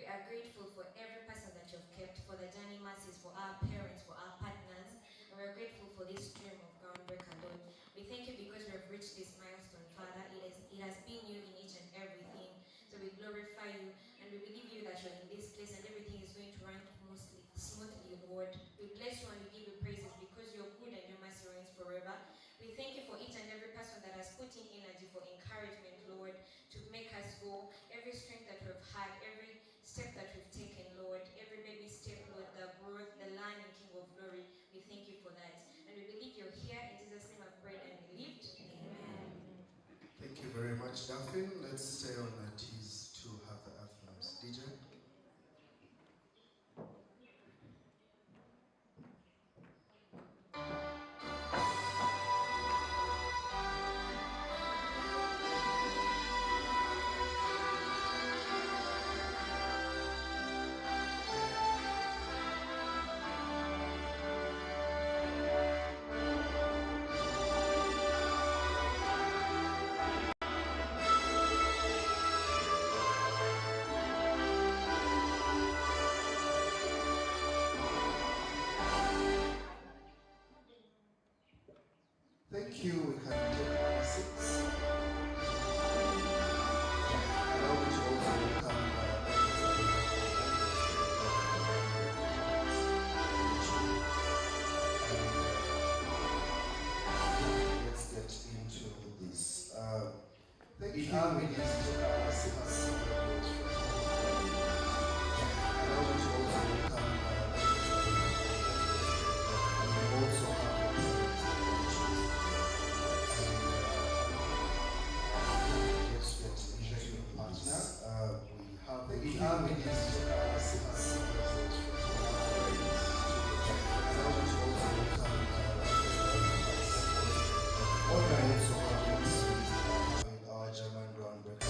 are grateful for every person that you've kept, for the journey masses, for our parents, for our partners, and we're grateful for this stream of Groundbreaker, Lord. We thank you because we have reached this milestone, Father. It has been you in each and everything. So we glorify you, and we believe you that you're in this place and everything is going to run smoothly, Lord. We bless you and we give you praises because you're good and your mercy reigns forever. We thank you for each and every person that has put in energy for encouragement, Lord, to make us go. Every strength that we've had, every step that we've taken, Lord, every baby step, Lord, the growth, the learning, King of Glory, we thank you for that. And we believe you're here. In Jesus' name I've prayed and believed. Amen. Thank you very much, Daphne. Let's stay on our T's to have the anthems. DJ? Thank you. We can take our seats. Allow me to also welcome let's get into this. Thank you. Allow me to also welcome we also have our German Groundbreaker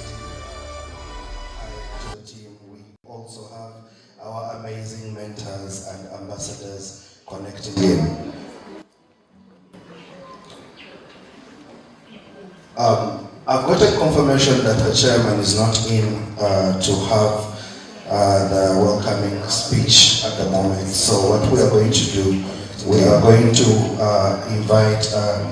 team. We also have our amazing mentors and ambassadors connected in. I've gotten confirmation that the chairman is not in to have the welcoming speech at the moment. So what we are going to do, we are going to invite a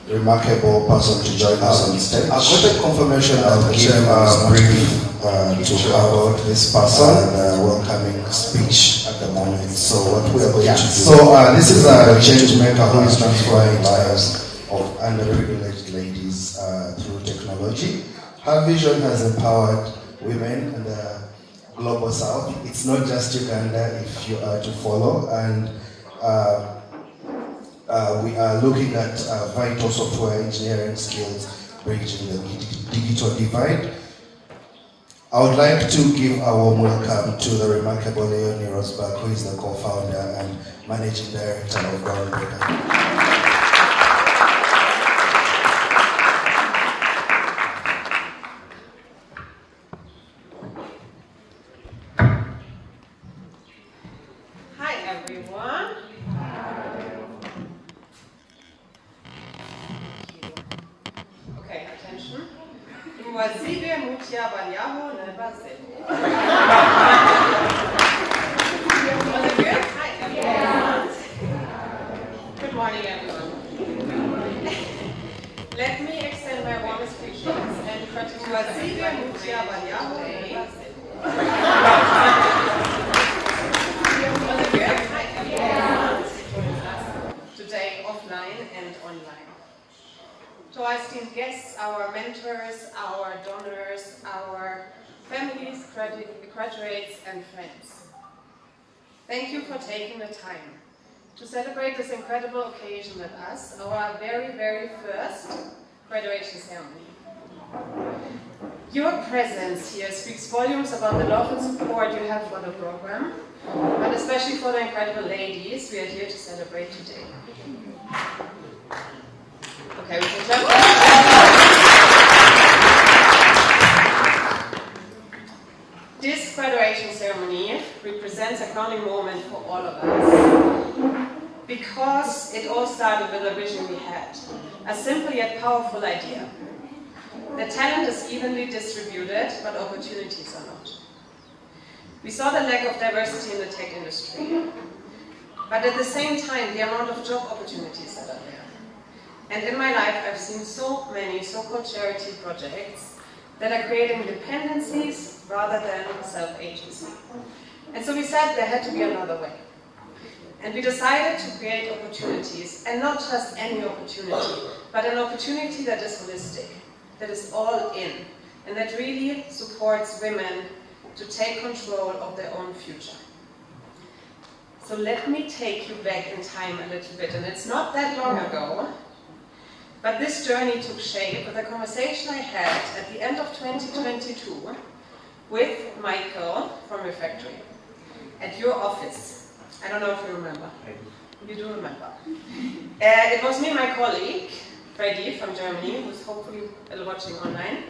remarkable person to join us on stage. I've gotten confirmation that the chairman is not in to have this person the welcoming speech at the moment. So what we are going to do. So this is a change maker who is transforming lives of underprivileged ladies through technology. Her vision has empowered women in the global south. It's not just Uganda if you are to follow, and we are looking at vital software engineering skills bridging the digital divide. I would like to give a warm welcome to the remarkable Leonie Rosberg, who is the co-founder and managing director of Groundbreaker. Good morning, everyone. Let me extend my warmest greetings and gratitude today, offline and online. To our esteemed guests, our mentors, our donors, our families, graduates, and friends. Thank you for taking the time to celebrate this incredible occasion with us, our very, very first graduation ceremony. Your presence here speaks volumes about the love and support you have for the program, but especially for the incredible ladies we are here to celebrate today. Okay, we can clap. This graduation ceremony represents a crowning moment for all of us, because it all started with a vision we had, a simple yet powerful idea. The talent is evenly distributed, but opportunities are not. We saw the lack of diversity in the tech industry, but at the same time, the amount of job opportunities that are there. And in my life, I've seen so many so-called charity projects that are creating dependencies rather than self-agency. And so we said there had to be another way. And we decided to create opportunities, and not just any opportunity, but an opportunity that is holistic, that is all in, and that really supports women to take control of their own future. So let me take you back in time a little bit, and it's not that long ago, but this journey took shape with a conversation I had at the end of 2022 with Michael from Refactory at your office. I don't know if you remember. You do remember. It was me and my colleague, Freddie from Germany, who's hopefully watching online.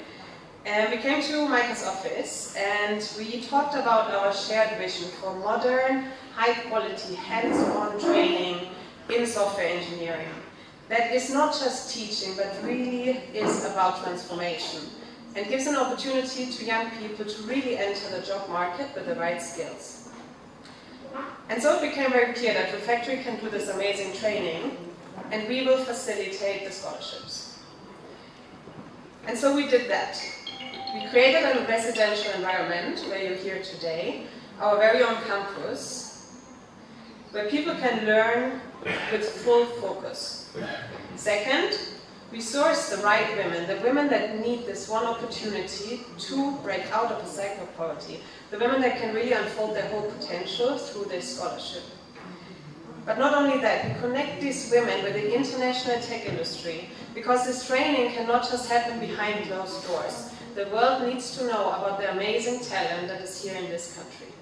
And we came to Michael's office and we talked about our shared vision for modern, high-quality, hands-on training in software engineering. That is not just teaching, but really is about transformation and gives an opportunity to young people to really enter the job market with the right skills. And so it became very clear that Refactory can do this amazing training, and we will facilitate the scholarships. And so we did that. We created a residential environment where you're here today, our very own campus, where people can learn with full focus. Second, we source the right women, the women that need this one opportunity to break out of a cycle of poverty, the women that can really unfold their whole potential through this scholarship. But not only that, we connect these women with the international tech industry, because this training cannot just happen behind closed doors. The world needs to know about the amazing talent that is here in this country.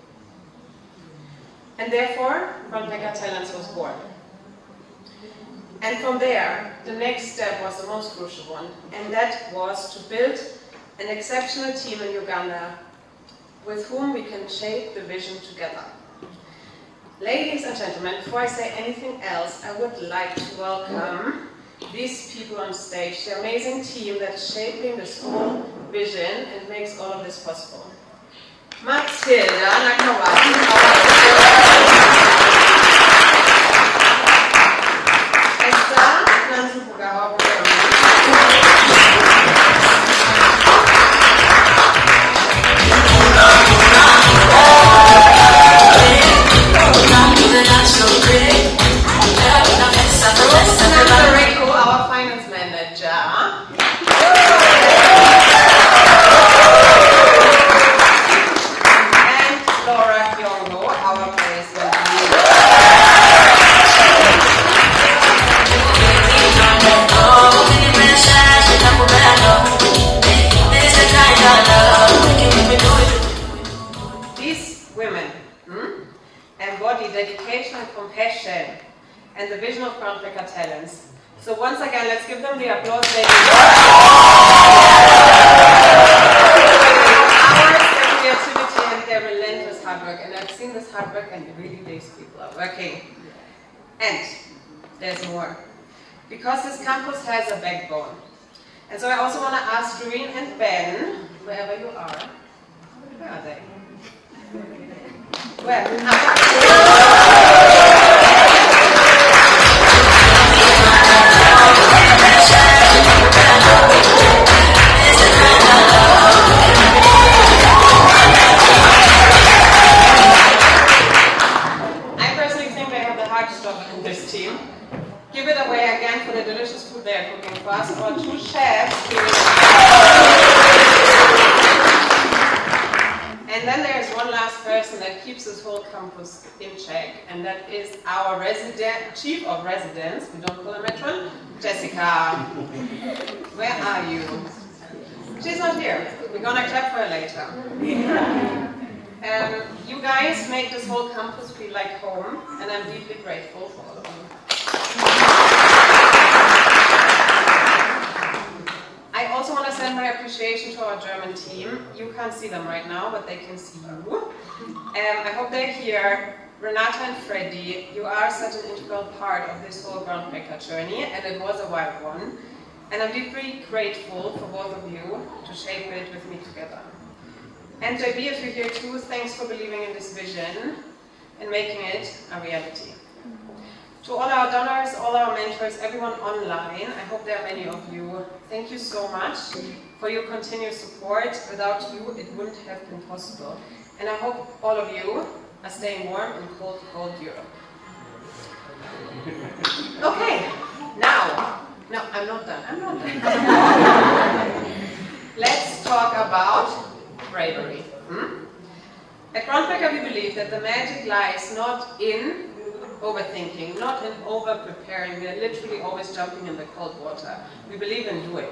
And therefore, Groundbreaker Talents was born. And from there, the next step was the most crucial one, and that was to build an exceptional team in Uganda with whom we can shape the vision together. Ladies and gentlemen, before I say anything else, I would like to welcome these people on stage, the amazing team that is shaping this whole vision and makes all of this possible. Matilda Nakawati, our finance manager. And Laura Kiongo, our president. These women embody dedication and compassion and the vision of Groundbreaker Talents. So once again, let's give them the applause they deserve. Their creativity and their relentless hard work. And I've seen this hard work, and really these people are working. And there's more. Because this campus has a backbone. And so I also want to ask Doreen and Ben, wherever you are. Where are they? Where? This team. Give it away again for the delicious food they are cooking for us. Our two chefs. And then there's one last person that keeps this whole campus in check, and that is our chief of residence. We don't call her matron. Jessica. Where are you? She's not here. We're gonna clap for her later. You guys make this whole campus feel like home, and I'm deeply grateful for all of you. I also want to send my appreciation to our German team. You can't see them right now, but they can see you. I hope they're here. Renata and Freddie, you are such an integral part of this whole Groundbreaker journey, and it was a wild one. And I'm deeply grateful for both of you to shape it with me together. And JB, if you're here too, thanks for believing in this vision and making it a reality. To all our donors, all our mentors, everyone online, I hope there are many of you, thank you so much for your continued support. Without you, it wouldn't have been possible. And I hope all of you are staying warm in cold, cold Europe. Okay, now, no, I'm not done. Let's talk about bravery. At Groundbreaker, we believe that the magic lies not in overthinking, not in over-preparing. We are literally always jumping in the cold water. We believe in doing.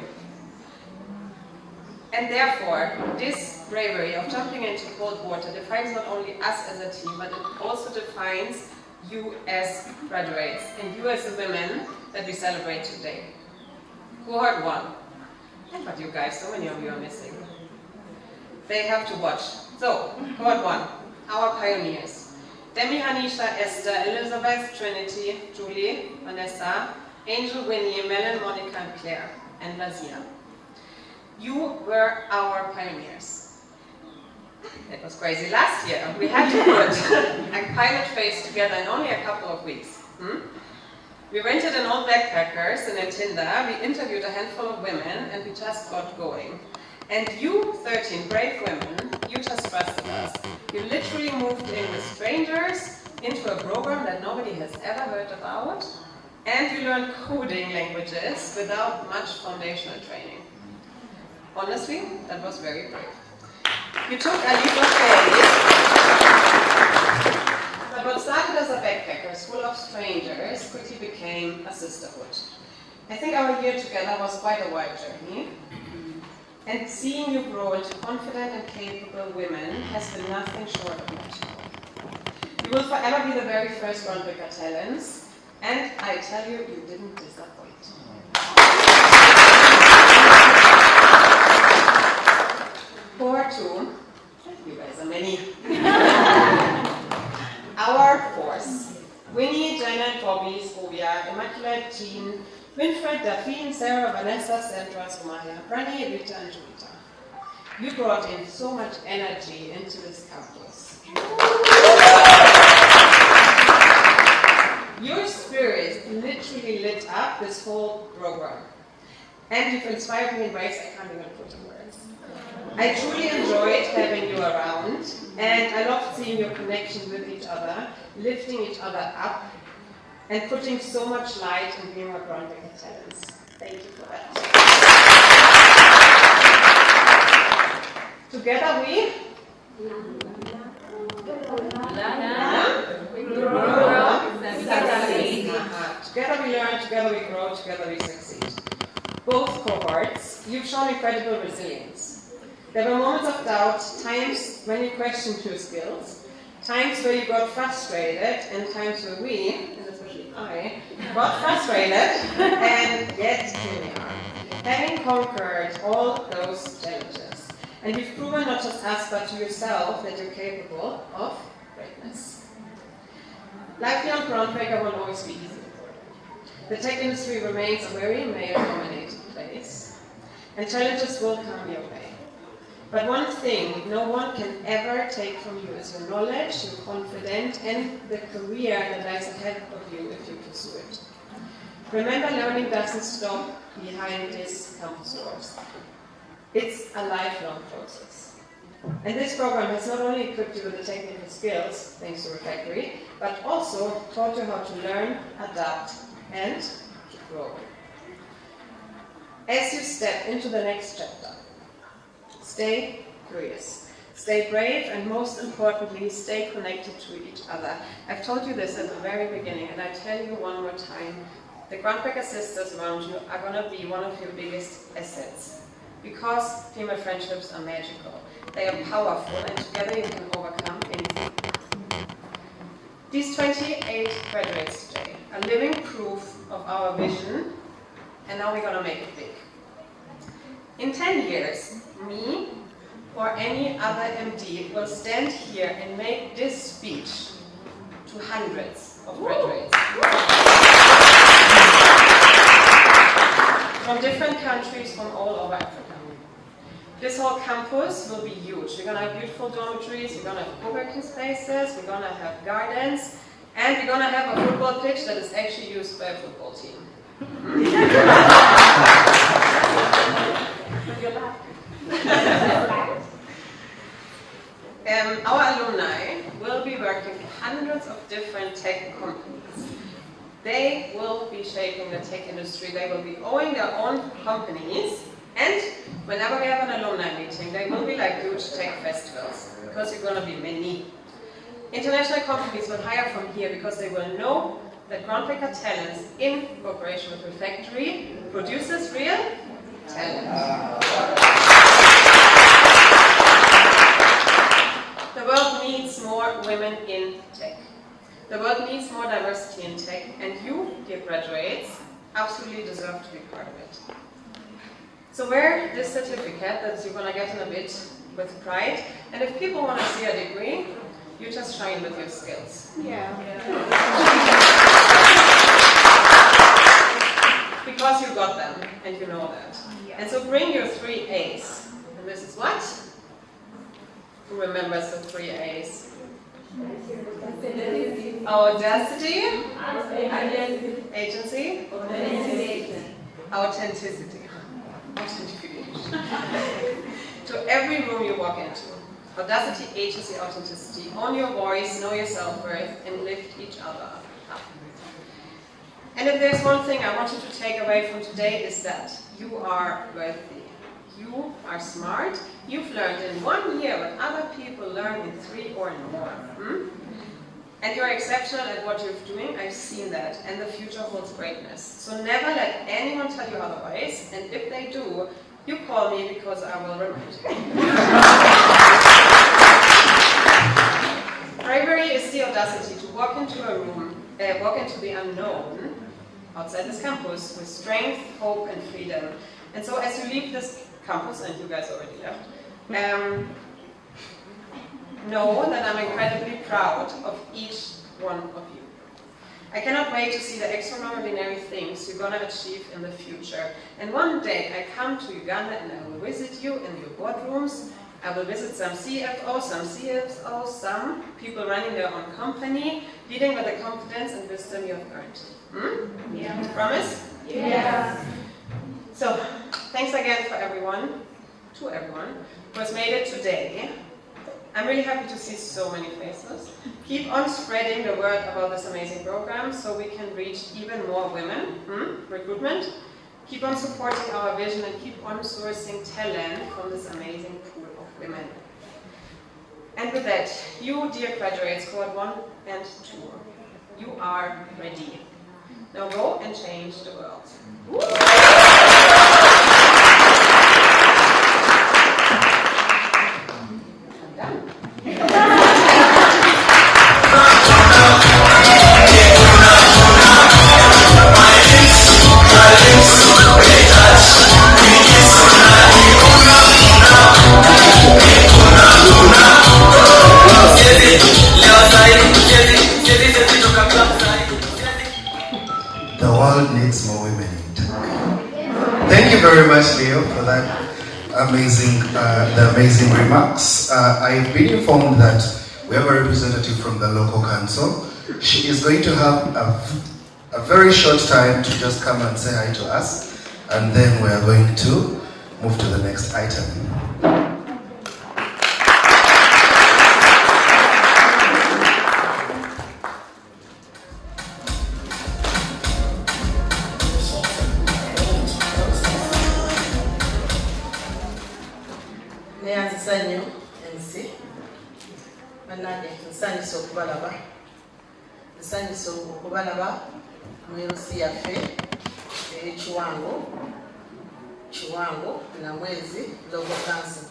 And therefore, this bravery of jumping into cold water defines not only us as a team, but it also defines you as graduates and you as the women that we celebrate today. Cohort 1. But you guys, so many of you are missing. They have to watch. So, Cohort 1, our pioneers. Demi, Hanisha, Esther, Elizabeth, Trinity, Julie, Vanessa, Angel, Winnie, Melon, Monica, and Claire, and Lazia. You were our pioneers. It was crazy. Last year, we had to put a pilot phase together in only a couple of weeks. We rented an old backpackers and a Tinder, we interviewed a handful of women, and we just got going. And you, 13 brave women, you just trusted us. You literally moved in with strangers into a program that nobody has ever heard about, and you learned coding languages without much foundational training. Honestly, that was very brave. You took a leap of faith, but what started as a backpackers full of strangers quickly became a sisterhood. I think our year together was quite a wild journey. And seeing you grow into confident and capable women has been nothing short of magical. You will forever be the very first Groundbreaker talents, and I tell you, you didn't disappoint. Cohort 2, you guys are many. Our force. Winnie, Janet, Bobby, Scovia, Immaculate, Jean, Winfred, Daphne, Sarah, Vanessa, Sandra, Somalia, Branny, Rita, and Julita. You brought in so much energy into this campus. Your spirit literally lit up this whole program. And you've inspired me in ways I can't even put in words. I truly enjoyed having you around, and I loved seeing your connection with each other, lifting each other up, and putting so much light in being our Groundbreaker talents. Thank you for that. Together we Together we learn, together we grow, together we succeed. Both cohorts, you've shown incredible resilience. There were moments of doubt, times when you questioned your skills, times where you got frustrated, and times where we, and especially I, got frustrated, and yet here we are, having conquered all those challenges. And you've proven not just us, but to yourself that you're capable of greatness. Life beyond Groundbreaker won't always be easy. The tech industry remains a very male-dominated place, and challenges will come your way. But one thing no one can ever take from you is your knowledge, your confidence, and the career that lies ahead of you if you pursue it. Remember, learning doesn't stop behind these campus doors. It's a lifelong process. And this program has not only equipped you with the technical skills, thanks to Refactory, but also taught you how to learn, adapt, and to grow. As you step into the next chapter, stay curious, stay brave, and most importantly, stay connected to each other. I've told you this at the very beginning, and I tell you one more time, the Groundbreaker sisters around you are going to be one of your biggest assets. Because female friendships are magical. They are powerful, and together you can overcome anything. These 28 graduates today are living proof of our vision, and now we're going to make it big. In 10 years, me or any other MD will stand here and make this speech to hundreds of graduates. From different countries from all over Africa. This whole campus will be huge. We're going to have beautiful dormitories, we're going to have co-working spaces, we're going to have gardens, and we're going to have a football pitch that is actually used by a football team. Our alumni will be working for hundreds of different tech companies. They will be shaping the tech industry. They will be owning their own companies. And whenever we have an alumni meeting, they will be like huge tech festivals, because you're going to be many. International companies will hire from here because they will know that Groundbreaker Talents, in cooperation with Refactory, produces real talent. The world needs more women in tech. The world needs more diversity in tech, and you, dear graduates, absolutely deserve to be part of it. So wear this certificate that you're going to get in a bit with pride, and if people want to see a degree, you just shine with your skills. Yeah. Because you got them, and you know that. And so bring your 3 A's. And this is what? Who remembers the 3 A's? Audacity, agency, authenticity. To every room you walk into. Audacity, agency, authenticity. Own your voice, know your self-worth, and lift each other up. And if there's one thing I want you to take away from today, is that you are worthy. You are smart. You've learned in 1 year what other people learn in 3 or more. And you're exceptional at what you're doing. I've seen that. And the future holds greatness. So never let anyone tell you otherwise. And if they do, you call me, because I will remind you. Bravery is the audacity to walk into a room, walk into the unknown outside this campus with strength, hope, and freedom. And so as you leave this campus, and you guys already left, know that I'm incredibly proud of each one of you. I cannot wait to see the extraordinary things you're going to achieve in the future. And one day I come to Uganda and I will visit you in your boardrooms. I will visit some CFOs, some CFOs, some people running their own company, leading with the confidence and wisdom you have earned. Yeah. Promise? Yeah. So, thanks again to everyone who has made it today. I'm really happy to see so many faces. Keep on spreading the word about this amazing program so we can reach even more women. Recruitment. Keep on supporting our vision and keep on sourcing talent from this amazing pool of women. And with that, you, dear graduates, cohort 1 and 2, you are ready. Now go and change the world. The world needs more women in tech. Thank you very much, Leo, for that amazing remarks. I've been informed that we have a representative from the local council. She is going to have a very short time to just come and say hi to us, and then we are going to move to the next item. Nsanyusa okubalaba mu LC yaffe kiwango na mwezi local council.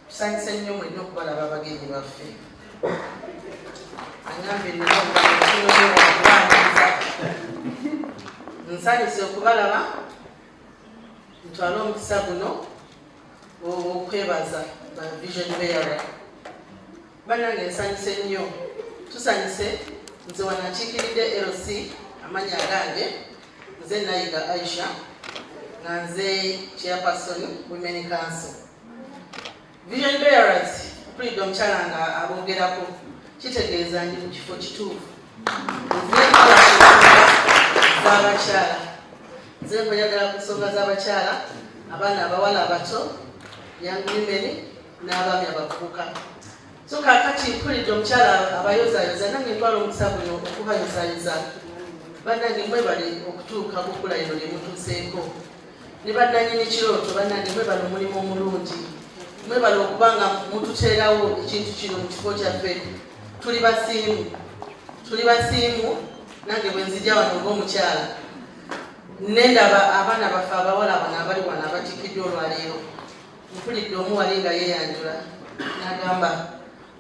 Tusanyuse nnyo mwenna okubalaba abagenyi baffe. Anyambye nnyo okubaniriza. Nsanyusa okubalaba ntwala omukisa guno okwebaza ba vision bearer. Bannange nsanyuse nnyo. Tusanyuse nze wanakiikiridde LC amanya gange nze Nayiga Aisha nga nze chairperson Women Council. Vision bearers, mpulidde omukyala nga abogerako, kitegeeza ndi mu kifo kituufu. Z'abakyala. Nze njagala ku nsonga z'abakyala, abaana abawala abato, young women n'abaami abavubuka. So kaakati mpulidde omukyala abayozaayoza nange ntwala omukisa guno okubayozaayoza. Bannange mwebale okutuuka kukula eno lye mutuuseeko. Ne bannannyini kirooto bannange mwebale omulimu omulungi. Mwebale okuba nga mututeerawo ekintu kino mu kifo kyaffe. Tuli basiimu nange bwe nzija wano ng'omukyala. Nendaba abaana baffe abawala bano abali wano abatikiddwa olwaleero. Mpulidde omu wali nga yeeyanjula n'agamba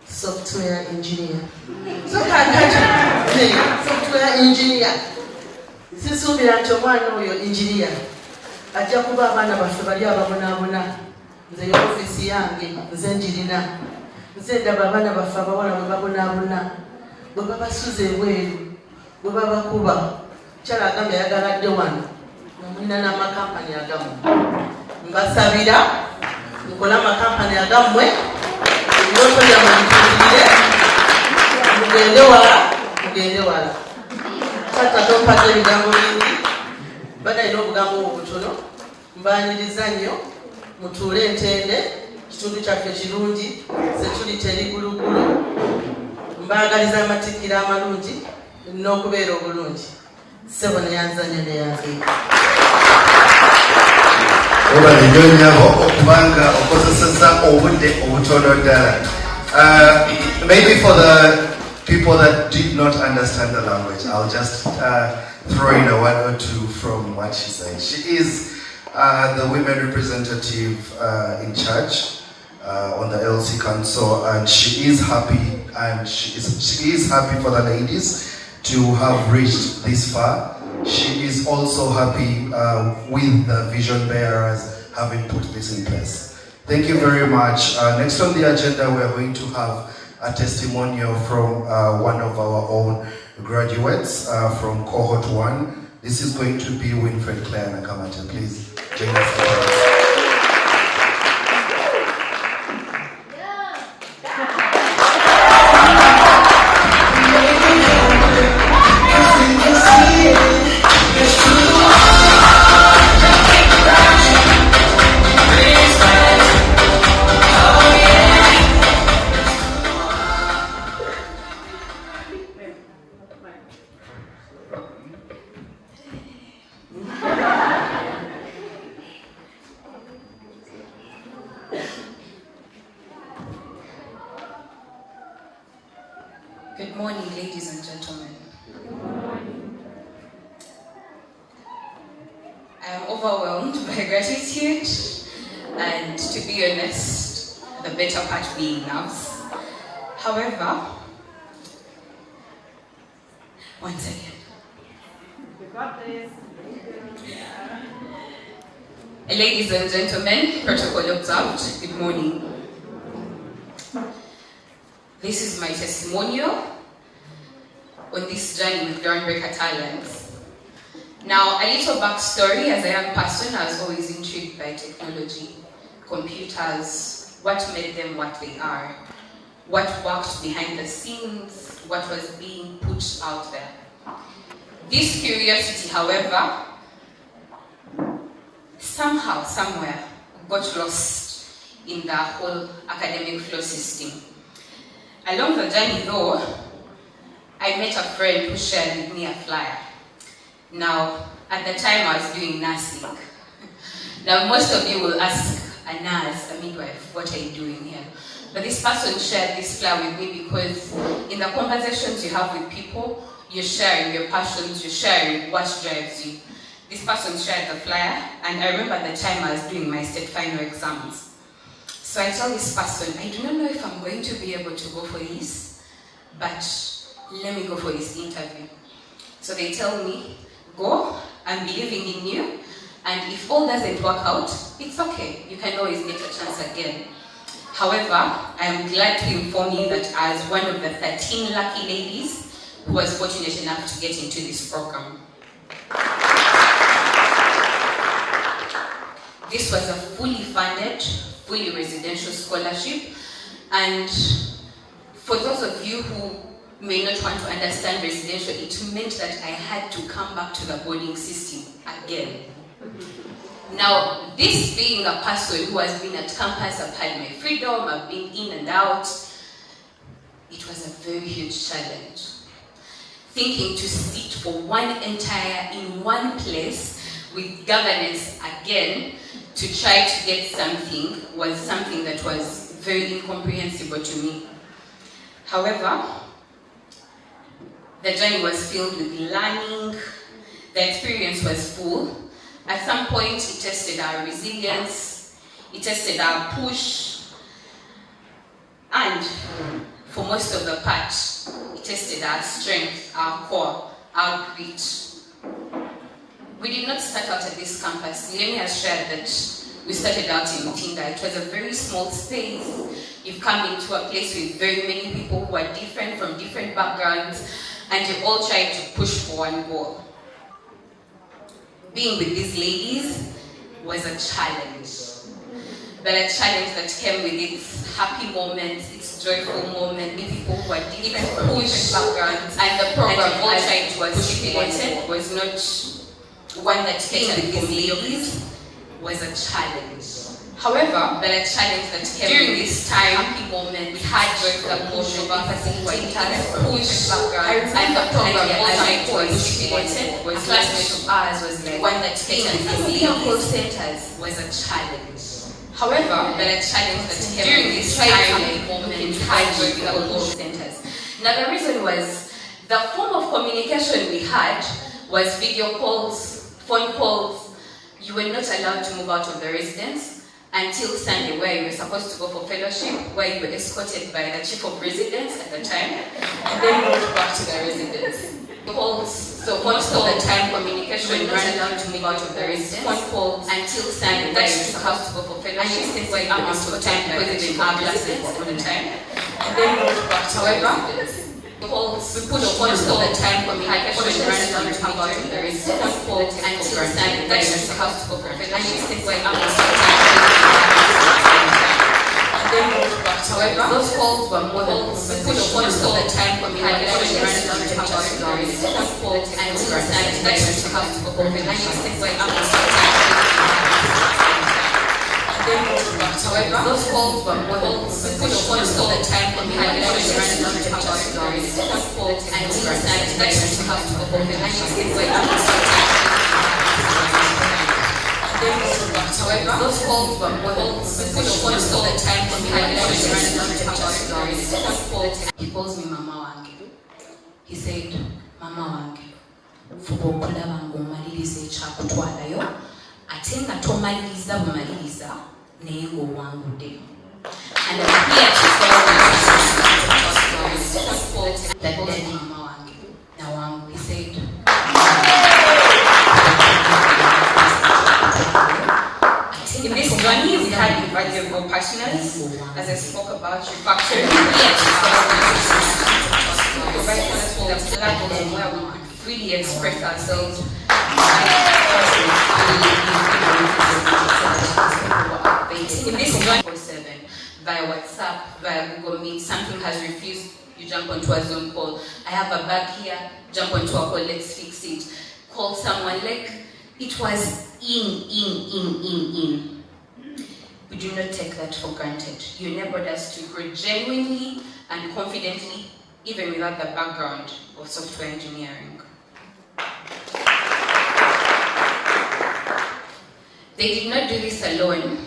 software engineer. So kakati software engineer. Sisuubira nti omwana oyo engineer ajja kuba abaana baffe bali ababonaabona. Nze y'ofiisi yange nze njirina. Nze ndaba abaana baffe abawala bwe babonaabona, bwe babasuza ebweru, bwe babakuba. Mukyala agambye ayagaladde wano mulina n'amakampani agammwe. Mbasabira mukole amakampani agammwe, ebirooto byammwe bituukirire, mugende wala. Taata tompadde ebigambo bingi, badde alina obugambo obutono. Mbaaniriza nnyo, mutuule entende, kitundu kyaffe kirungi, ze tuli teri gulugulu. Mbaagaliza amatikkira amalungi n'okubeera obulungi. Sebo neyanzanya neyanziika. Obadde nnyo nnyabo okubanga okozesezza obudde obutono ddala. Maybe for the people that did not understand the language, I'll just throw in a one or two from what she said. She is the women representative in church on the LC Council, and she is happy, and she is happy for the ladies to have reached this far. She is also happy with the vision bearers having put this in place. Thank you very much. Next on the agenda, we are going to have a testimonial from one of our own graduates from Cohort 1. This is going to be Winfred Claire Nakamata. Please join us. Good morning, ladies and gentlemen. I am overwhelmed by gratitude, and to be honest, the better part being nerves. However, once again, ladies and gentlemen, protocol observed, good morning. This is my testimonial on this journey with Groundbreaker Talents. Now, a little backstory. As a young person, I was always intrigued by technology, computers, what made them what they are, what worked behind the scenes, what was being put out there. This curiosity, however, somehow, somewhere, got lost in the whole academic flow system. Along the journey though, I met a friend who shared with me a flyer. Now, at the time I was doing nursing. Now most of you will ask, a nurse, a midwife, what are you doing here? But this person shared this flyer with me because in the conversations you have with people, you're sharing your passions, you're sharing what drives you. This person shared the flyer, and I remember the time I was doing my state final exams. So I tell this person, I do not know if I'm going to be able to go for this, but let me go for this interview. So they tell me, go, I'm believing in you, and if all doesn't work out, it's okay, you can always get a chance again. However, I am glad to inform you that as one of the 13 lucky ladies who was fortunate enough to get into this program. This was a fully funded, fully residential scholarship. And for those of you who may not want to understand residential, it meant that I had to come back to the boarding system again. Now, this being a person who has been at campus, I've had my freedom, I've been in and out, it was a very huge challenge. Thinking to sit for in one place with governance again to try to get something was something that was very incomprehensible to me. However, the journey was filled with learning, the experience was full. At some point, it tested our resilience, it tested our push, and for most of the part, it tested our strength, our core, our grit. We did not start out at this campus. Leonie has shared that we started out in Mutinda. It was a very small space. You've come into a place with very many people who are different from different backgrounds, and you all tried to push for one goal. Being with these ladies was a challenge, but a challenge that came with its happy moments, its joyful moments, with people who are different from different backgrounds, and the program all tried to stipulated was not one that catered with these ladies was a challenge. However, but a challenge that came during this time, happy moment, we had joyful emotion, facilitators, push, backgrounds, and the program all tried to stipulated was a classmate of ours was like one that catered with these call centers was a challenge. However, but a challenge that came during this time, moment, we had joyful call centers. Now the reason was the form of communication we had was video calls, phone calls. You were not allowed to move out of the residence until Sunday, where you were supposed to go for fellowship, where you were escorted by the chief of residence at the time, and then moved back to the residence. Calls, so most of the time communication, you were not allowed to move out of the residence. Phone calls until Sunday, where you were supposed to go for fellowship, where you were escorted by the chief of residence at the time, and then moved back to the residence. Calls, we put most of the time communication ran down to move out of the residence. Phone calls until Sunday, where you were supposed to go for fellowship, where you were however, those calls were more than most of the time communication ran down to move out of the residence. Phone calls until Sunday, where you were supposed to go for fellowship, where you however, those calls were more than most of the time communication ran down to move out of the residence. Phone calls until Sunday, where you were supposed to go for fellowship, where you however, those calls were more than most of the time communication ran down to move out of the residence. He calls me Mama Wange. He said, Mama Wange, fubokola bangu malilize chakutwalayo, atenga tomaliliza bumaliliza nego wangu de. And I'm here to tell you that daddy Mama Wange, now Wangu, he said, in this journey, we had invaluable partners, as I spoke about, refactoring, provide us with a platform where we could freely express ourselves. In this journey, 24/7, via WhatsApp, via Google Meet, something has refused, you jump onto a Zoom call. I have a bag here, jump onto a call, let's fix it. Call someone, like, it was in. We do not take that for granted. You enabled us to grow genuinely and confidently, even without the background of software engineering. They did not do this alone,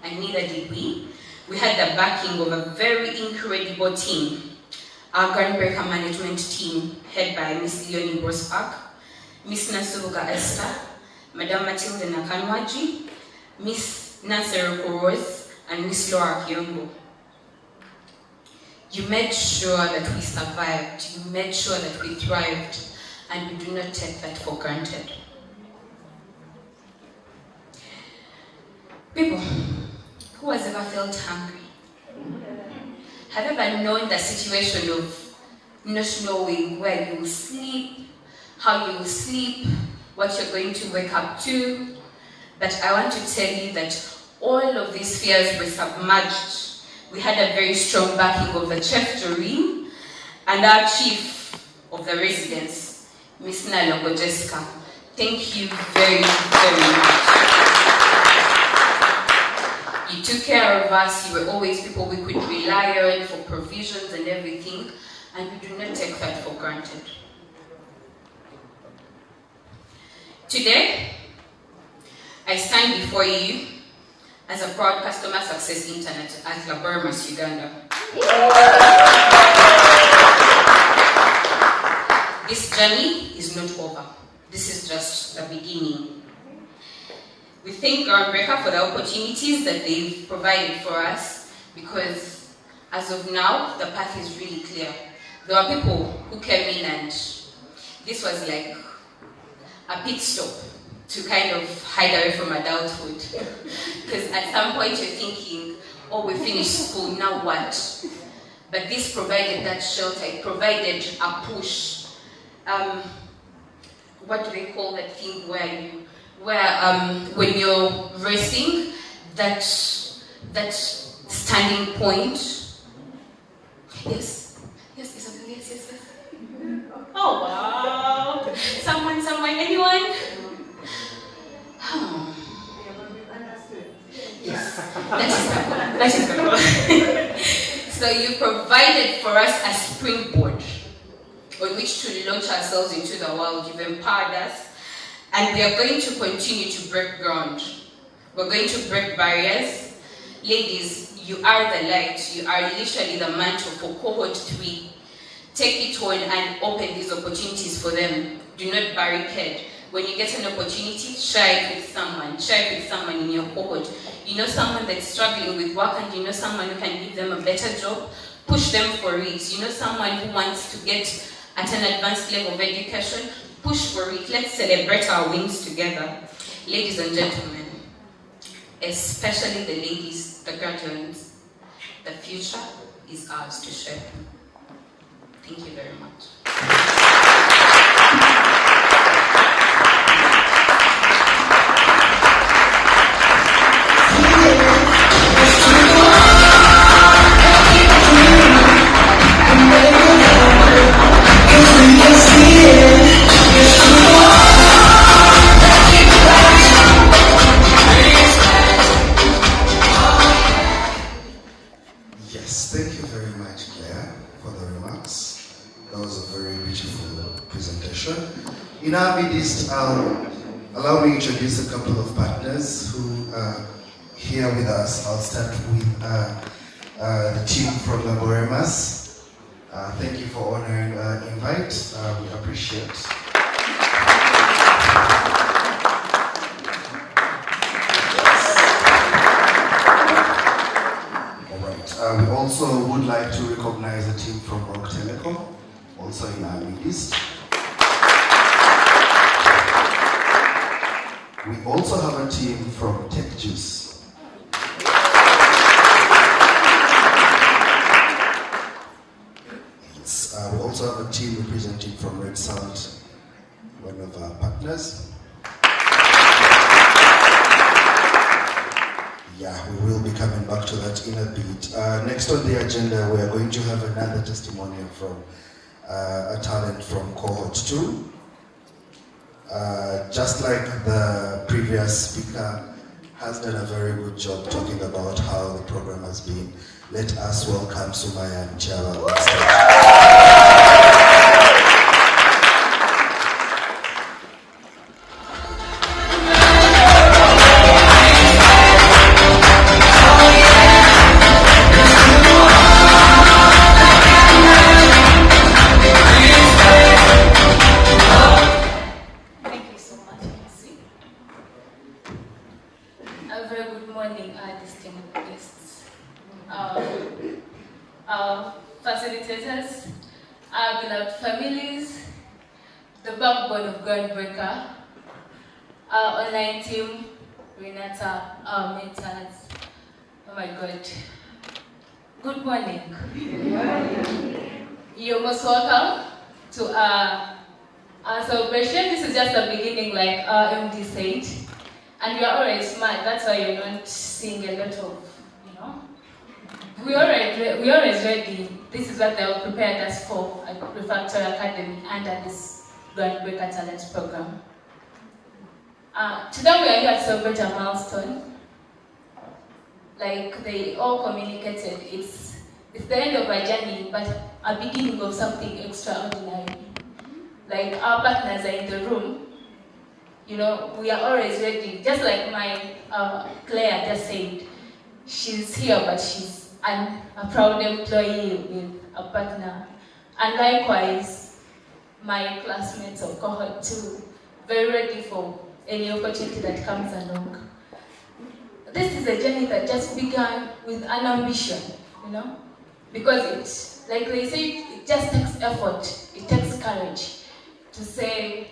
and neither did we. We had the backing of a very incredible team. Our Groundbreaker management team, led by Miss Leonie Brosbach, Miss Nasubuga Esther, Madam Matilda Nakanwaji, Miss Nasser Rose, and Miss Laura Kiongo. You made sure that we survived, you made sure that we thrived, and we do not take that for granted. People, who has ever felt hungry? Have you ever known the situation of not knowing where you will sleep, how you will sleep, what you're going to wake up to? But I want to tell you that all of these fears were submerged. We had a very strong backing of the chef Doreen and our chief of the residence, Miss Nalongo Jessica. Thank you very, very much. You took care of us. You were always people we could rely on for provisions and everything, and we do not take that for granted. Today, I stand before you as a proud customer success intern at Labormas, Uganda. This journey is not over. This is just the beginning. We thank Groundbreaker for the opportunities that they've provided for us, because as of now, the path is really clear. There were people who came in and this was like a pit stop to kind of hide away from adulthood. Because at some point you're thinking, oh, we finished school, now what? But this provided that shelter, it provided a push. What do they call that thing where when you're racing, that standing point? Yes, Isabel, yes. Oh wow! Someone, anyone? Yes, that is the goal. So you provided for us a springboard on which to launch ourselves into the world. You've empowered us, and we are going to continue to break ground. We're going to break barriers. Ladies, you are the light. You are literally the mantle for Cohort 3. Take it on and open these opportunities for them. Do not barricade. When you get an opportunity, share it with someone. Share it with someone in your cohort. You know someone that's struggling with work, and you know someone who can give them a better job. Push them for it. You know someone who wants to get at an advanced level of education. Push for it. Let's celebrate our wins together. Ladies and gentlemen, especially the ladies, the graduates, the future is ours to share. Thank you very much. Yes, thank you very much, Claire, for the remarks. That was a very beautiful presentation. In our midst, allow me to introduce a couple of partners who are here with us. I'll start with the team from Laboremas. Thank you for honoring our invite. We appreciate. We also would like to recognize the team from Rock Telecom, also in our midst. We also have a team from Tech Juice. We also have a team representing from Red Salt, one of our partners. Yeah, we will be coming back to that in a bit. Next on the agenda, we are going to have another testimonial from a talent from Cohort 2. Just like the previous speaker has done a very good job talking about how the program has been, let us welcome Sumaya and Chala on stage. Facilitators, our beloved families, the backbone of Groundbreaker, our online team, Renata, our mentors. Oh my God. Good morning. You're most welcome to our celebration. This is just the beginning, like our MD said. And we are already smart, that's why you're not seeing a lot of, you know. We always ready. This is what they have prepared us for at Refactory Academy under this Groundbreaker Talent Program. Today we are here to celebrate a milestone. Like they all communicated, it's the end of a journey, but a beginning of something extraordinary. Like our partners are in the room, you know, we are always ready. Just like my Claire just said, she's here, but she's a proud employee with a partner. And likewise, my classmates of Cohort 2, very ready for any opportunity that comes along. This is a journey that just began with an ambition, you know, because it's, like they say, it just takes effort, it takes courage to say,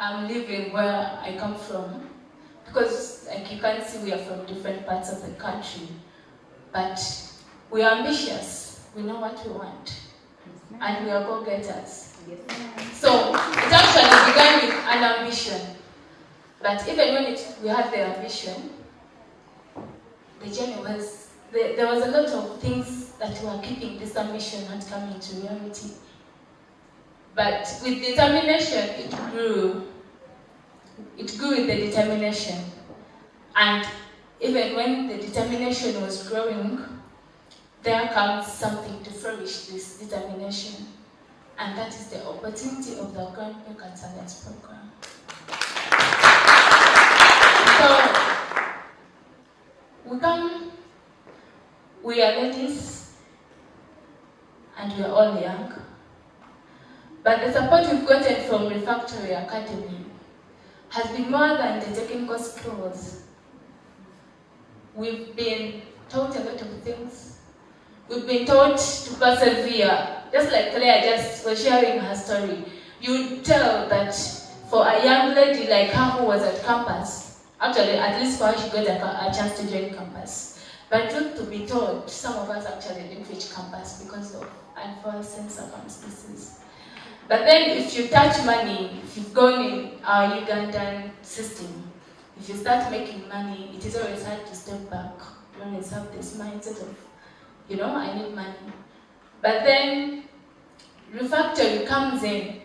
I'm living where I come from, because like you can see we are from different parts of the country, but we are ambitious, we know what we want, and we are go-getters. So it actually began with an ambition, but even when we had the ambition, the journey was, there was a lot of things that were keeping this ambition not coming to reality. But with determination, it grew. It grew with the determination. And even when the determination was growing, there comes something to flourish this determination. And that is the opportunity of the Groundbreaker Talent Program. So, we are ladies, and we are all young. But the support we've gotten from Refactory Academy has been more than the technical skills. We've been taught a lot of things. We've been taught to persevere. Just like Claire just was sharing her story, you tell that for a young lady like her who was at campus, actually at least for her she got a chance to join campus. But truth to be told, some of us actually didn't reach campus because of unforeseen circumstances. But then if you touch money, if you've gone in our Ugandan system, if you start making money, it is always hard to step back. You always have this mindset of, you know, I need money. But then Refactory comes in,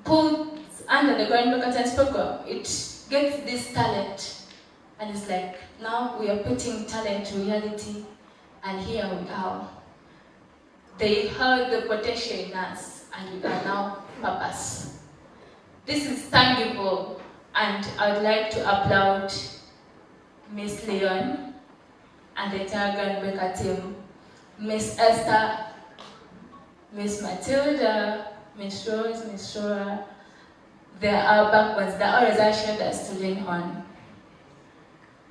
pulls under the Groundbreaker Talent Program, it gets this talent, and it's like, now we are putting talent to reality, and here we are. They heard the potential in us, and we are now purpose. This is tangible, and I would like to applaud Miss Leon and the entire Groundbreaker team, Miss Esther, Miss Matilda, Miss Rose, Miss Shora. They are backwards, they always assured us to lean on.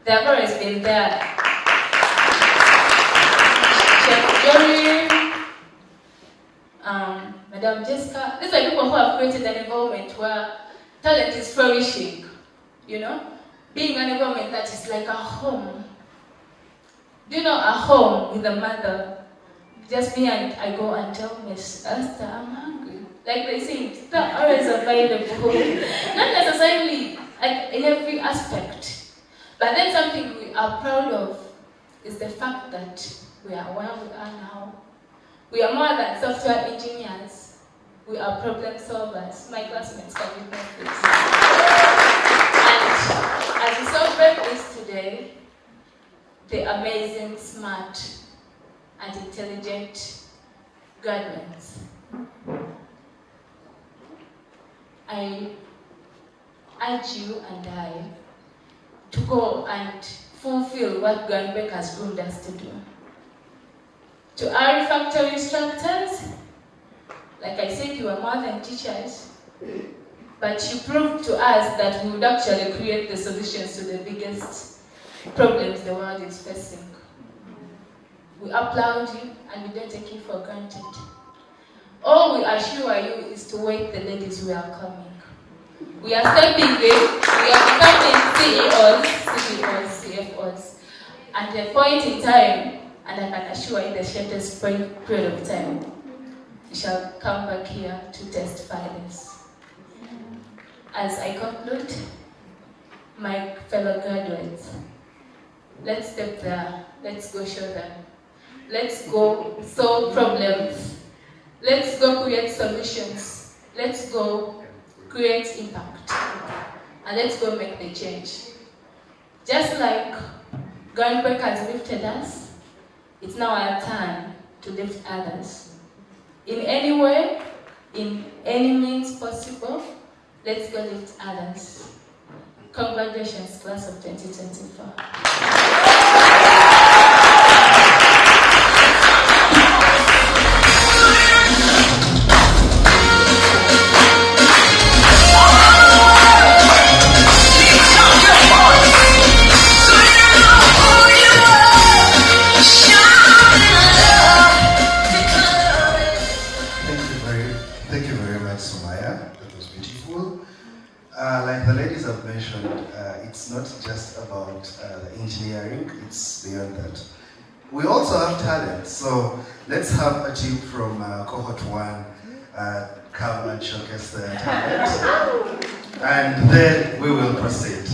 They have always been there. Chef Jory, Madam Jessica, these are people who have created an environment where talent is flourishing, you know? Being an environment that is like a home. Do you know a home with a mother? Just me and I go and tell Miss Esther, I'm hungry. Like they say, they're always available. Not necessarily in every aspect. But then something we are proud of is the fact that we are where we are now. We are more than software engineers. We are problem solvers. My classmates can witness this. And as we celebrate this today, the amazing, smart, and intelligent graduates, I urge you and I to go and fulfill what Groundbreaker has groomed us to do. To our Refactory instructors, like I said, you are more than teachers, but you proved to us that we would actually create the solutions to the biggest problems the world is facing. We applaud you and we don't take you for granted. All we assure you is to wait the ladies we are coming. We are stepping in, we are becoming CEOs, CFOs, at a point in time, and I can assure you the shortest period of time, we shall come back here to testify this. As I conclude, my fellow graduates. Let's step there. Let's go show them. Let's go solve problems. Let's go create solutions. Let's go create impact. And let's go make the change. Just like Groundbreaker has lifted us, it's now our turn to lift others. In any way, in any means possible, let's go lift others. Congratulations, class of 2024. Thank you very much, Somaya. That was beautiful. Like the ladies have mentioned, it's not just about the engineering, it's beyond that. We also have talent, so let's have a team from Cohort 1 come and showcase their talent, and then we will proceed.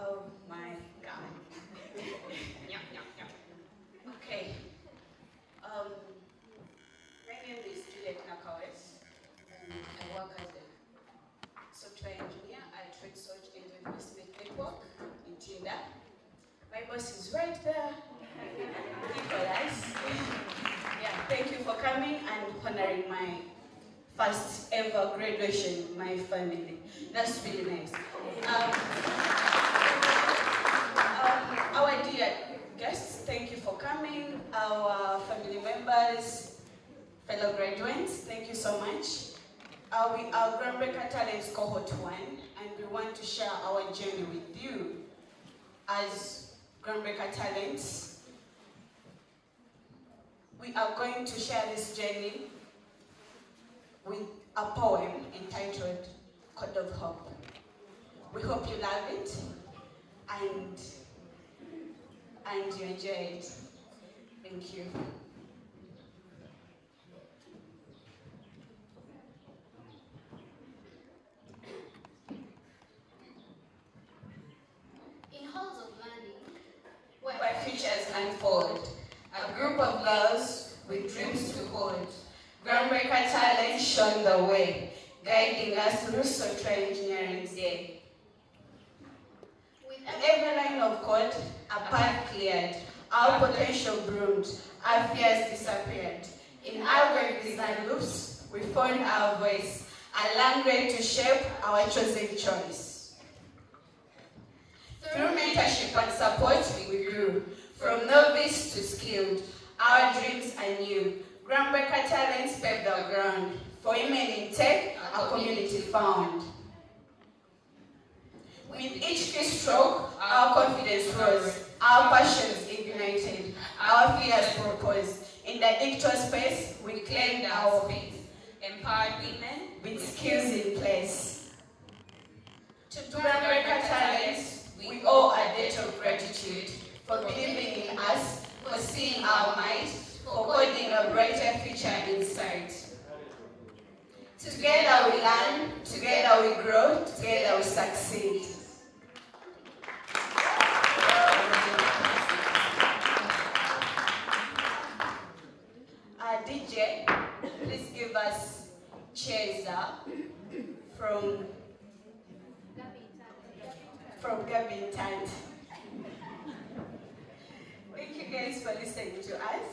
Oh my God. Okay. My name is Cohorts, and I work as a software engineer at Research and Investment Network in Tinder. My boss is right there. Nicholas. Yeah, thank you for coming and honoring my first ever graduation, my family. That's really nice. Our dear guests, thank you for coming. Our family members, fellow graduates, thank you so much. We are Groundbreaker Talents Cohort 1, and we want to share our journey with you. As Groundbreaker Talents, we are going to share this journey with a poem entitled Code of Hope. We hope you love it and you enjoy it. Thank you. In halls of learning, Where futures unfold, a group of girls with dreams to hold. Groundbreaker talent shone the way, guiding us through software engineering's day. with With every line of code, a path cleared, our potential bloomed, our fears disappeared. In algorithm design loops, we found our voice, a language to shape our chosen choice. Through mentorship and support, we grew, from novice to skilled. Our dreams are new. Groundbreaker talents paved the ground. For women in tech, a community found. With each keystroke, our confidence rose, our passions ignited, our fears proposed. In the digital space, we claimed our faith. Empowered women for believing in us, for seeing our might, for coding a brighter future in sight. Together we learn, together we grow, together we succeed. DJ, please give us Cheza from Gabin Tant. Thank you guys for listening to us.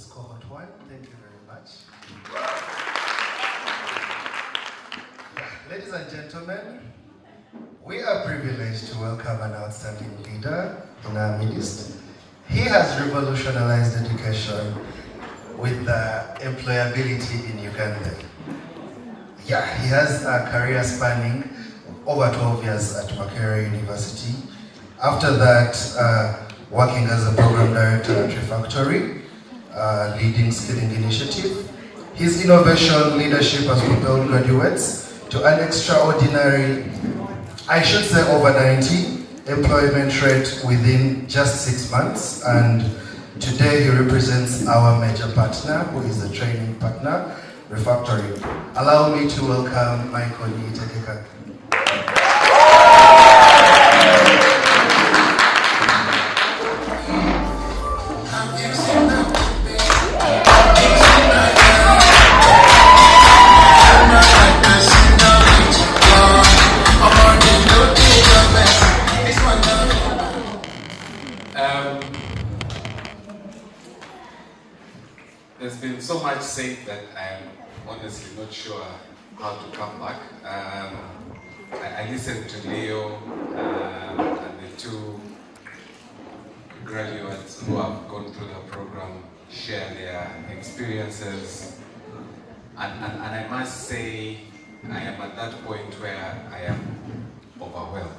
Cohort 1. Thank you very much. Ladies and gentlemen, we are privileged to welcome an outstanding leader in our midst. He has revolutionized education with the employability in Uganda. Yeah, he has a career spanning over 12 years at Makerere University. After that, working as a program director at Refactory, leading skilling initiative. His innovation leadership has propelled graduates to an extraordinary, I should say over 90, employment rate within just 6 months. And today he represents our major partner, who is the training partner, Refactory. Allow me to welcome Michael Niyitegeka. There's been so much said that I'm honestly not sure how to come back. I listened to Leo and the two graduates who have gone through the program share their experiences. And I must say, I am at that point where I am overwhelmed.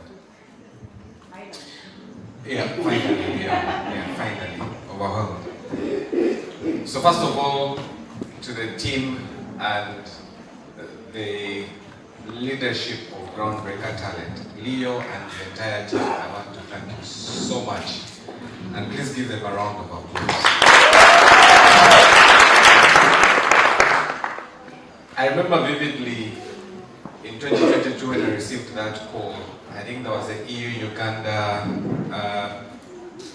Yeah, finally, overwhelmed. So first of all, to the team and the leadership of Groundbreaker Talent, Leo and the entire team, I want to thank you so much. And please give them a round of applause. I remember vividly in 2022 when I received that call. I think there was an EU-Uganda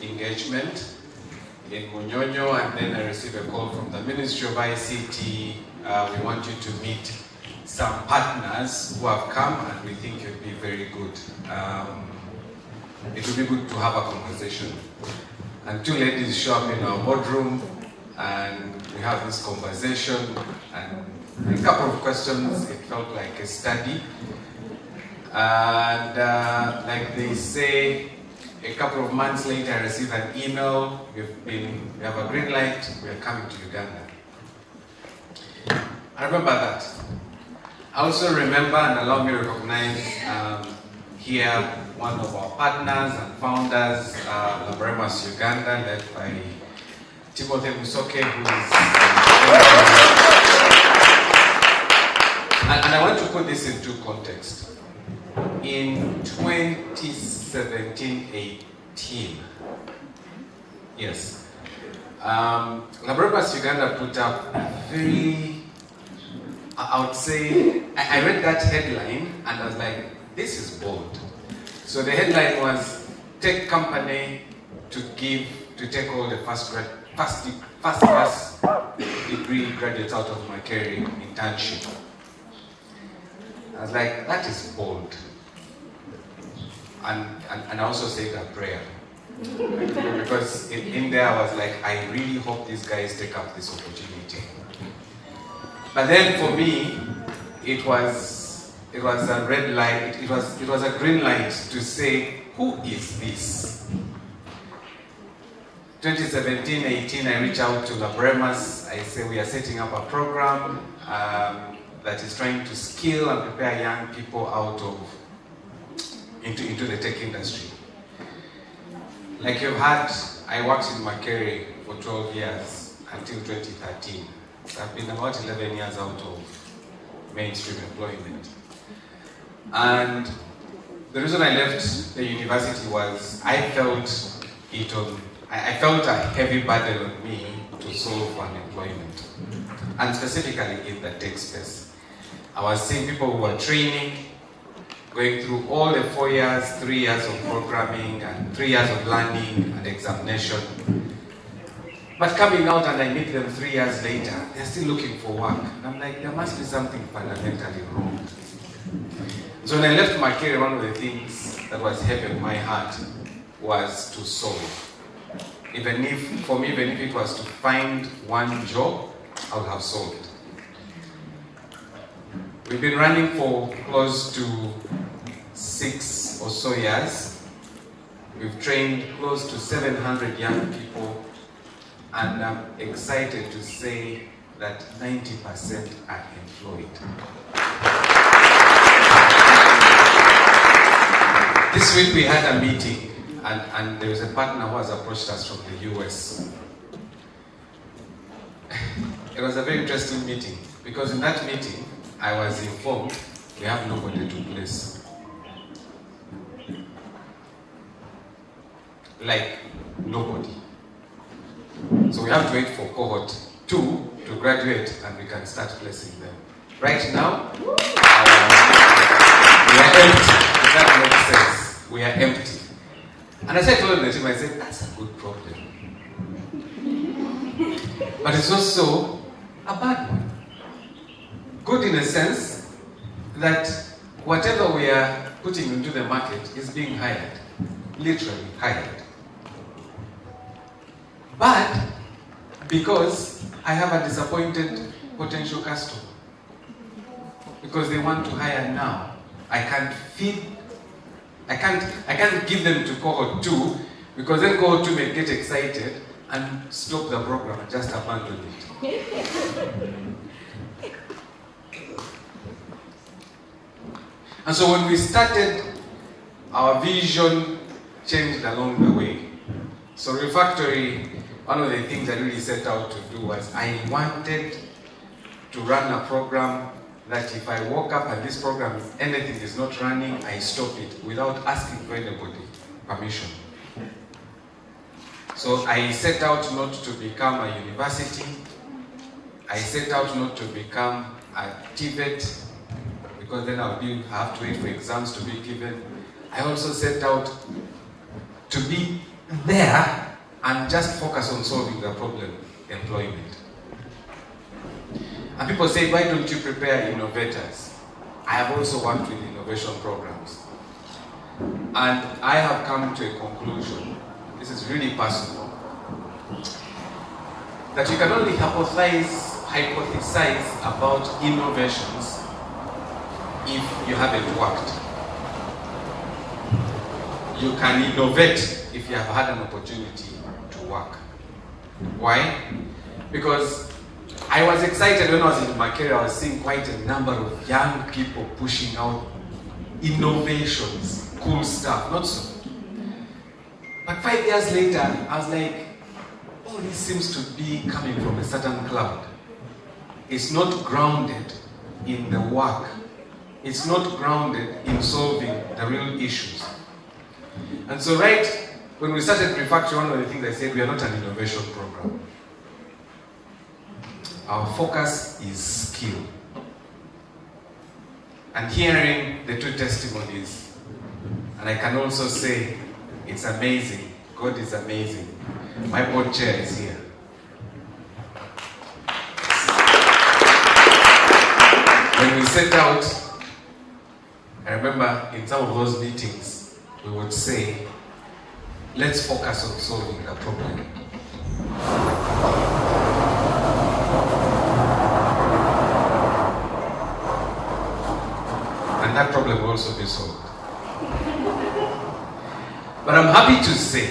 engagement in Munyonyo, and then I received a call from the Ministry of ICT. We want you to meet some partners who have come, and we think you'd be very good. It would be good to have a conversation. And two ladies show up in our boardroom, and we have this conversation, and a couple of questions. It felt like a study. And like they say, a couple of months later, I received an email. We have a green light. We are coming to Uganda. I remember that. I also remember, and allow me to recognize here one of our partners and founders, Labremas Uganda, led by Timothy Musoke, who is. And I want to put this into context. In 2017-18, yes, Labremas Uganda put up a very, I would say, I read that headline and I was like, this is bold. So the headline was, tech company to take all the first class degree graduates out of my career internship. I was like, that is bold. And I also said a prayer. Because in there I was like, I really hope these guys take up this opportunity. But then for me, it was a red light, it was a green light to say, who is this? 2017-18, I reached out to Labremas. I say we are setting up a program that is trying to skill and prepare young people out of into the tech industry. Like you've heard, I worked in Makere for 12 years until 2013. So I've been about 11 years out of mainstream employment. And the reason I left the university was I felt a heavy burden on me to solve for unemployment, and specifically in the tech space. I was seeing people who were training, going through all the 4 years, 3 years of programming, and 3 years of learning and examination. But coming out and I meet them 3 years later, they're still looking for work. And I'm like, there must be something fundamentally wrong. So when I left my career, one of the things that was heavy on my heart was to solve. Even if it was to find one job, I would have solved. We've been running for close to 6 or so years. We've trained close to 700 young people, and I'm excited to say that 90% are employed. This week we had a meeting, and there was a partner who has approached us from the US. It was a very interesting meeting, because in that meeting, I was informed we have nobody to place. Like, nobody. So we have to wait for cohort 2 to graduate and we can start placing them. Right now, we are empty. If that makes sense, we are empty. And as I told the team, I said, that's a good problem. But it's also a bad one. Good in a sense that whatever we are putting into the market is being hired, literally hired. But because I have a disappointed potential customer, because they want to hire now, I can't give them to cohort 2 because then cohort 2 may get excited and stop the program and just abandon it. And so when we started, our vision changed along the way. So Refactory, one of the things I really set out to do was I wanted to run a program that if I woke up and this program, anything is not running, I stop it without asking for anybody permission. So I set out not to become a university. I set out not to become a TVET, because then I have to wait for exams to be given. I also set out to be there and just focus on solving the problem, employment. And people say, why don't you prepare innovators? I have also worked with innovation programs. And I have come to a conclusion, this is really personal, that you can only hypothesize about innovations if you haven't worked. You can innovate if you have had an opportunity to work. Why? Because I was excited when I was in my career. I was seeing quite a number of young people pushing out innovations, cool stuff, not so. But 5 years later, I was like, oh, this seems to be coming from a certain cloud. It's not grounded in the work. It's not grounded in solving the real issues. And so right when we started Refactory, one of the things I said, we are not an innovation program. Our focus is skill. And hearing the 2 testimonies, and I can also say, it's amazing. God is amazing. My board chair is here. When we set out, I remember in some of those meetings, we would say, let's focus on solving the problem. And that problem will also be solved. But I'm happy to say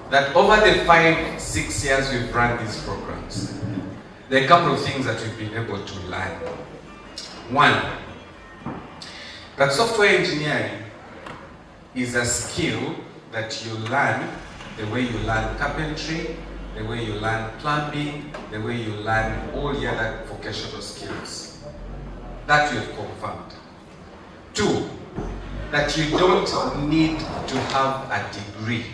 that over the 5-6 years we've run these programs, there are a couple of things that we've been able to learn. One, that software engineering is a skill that you learn the way you learn carpentry, the way you learn plumbing, the way you learn all the other vocational skills. That we have confirmed. 2, that you don't need to have a degree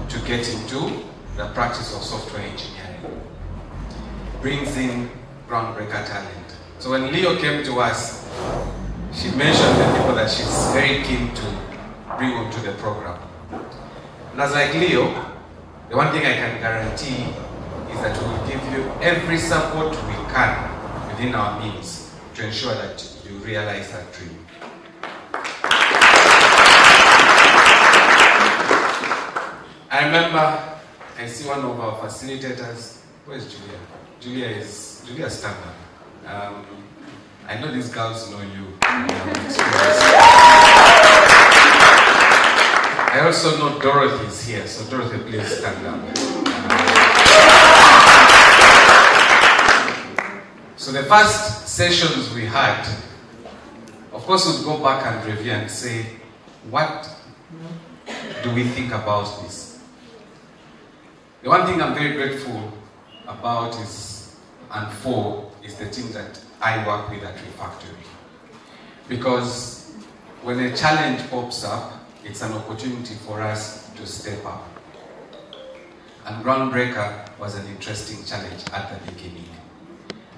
to get into the practice of software engineering. Brings in groundbreaker talent. So when Leo came to us, she mentioned the people that she's very keen to bring onto the program. And I was like, Leo, the one thing I can guarantee is that we will give you every support we can within our means to ensure that you realize that dream. I remember, I see one of our facilitators. Where's Julia? Julia stand up. I know these girls know you. I also know Dorothy is here, so Dorothy, please stand up. So the first sessions we had, of course, we'd go back and review and say, what do we think about this? The one thing I'm very grateful about is the team that I work with at Refactory. Because when a challenge pops up, it's an opportunity for us to step up. And Groundbreaker was an interesting challenge at the beginning.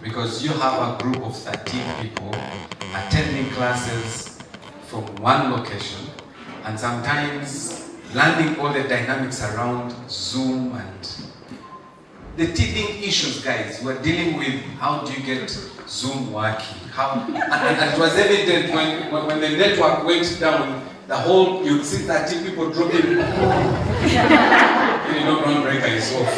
Because you have a group of 13 people attending classes from one location, and sometimes learning all the dynamics around Zoom and the teething issues, guys. We're dealing with how do you get Zoom working? And it was evident when the network went down, you'd see 13 people dropping. You know, Groundbreaker is off.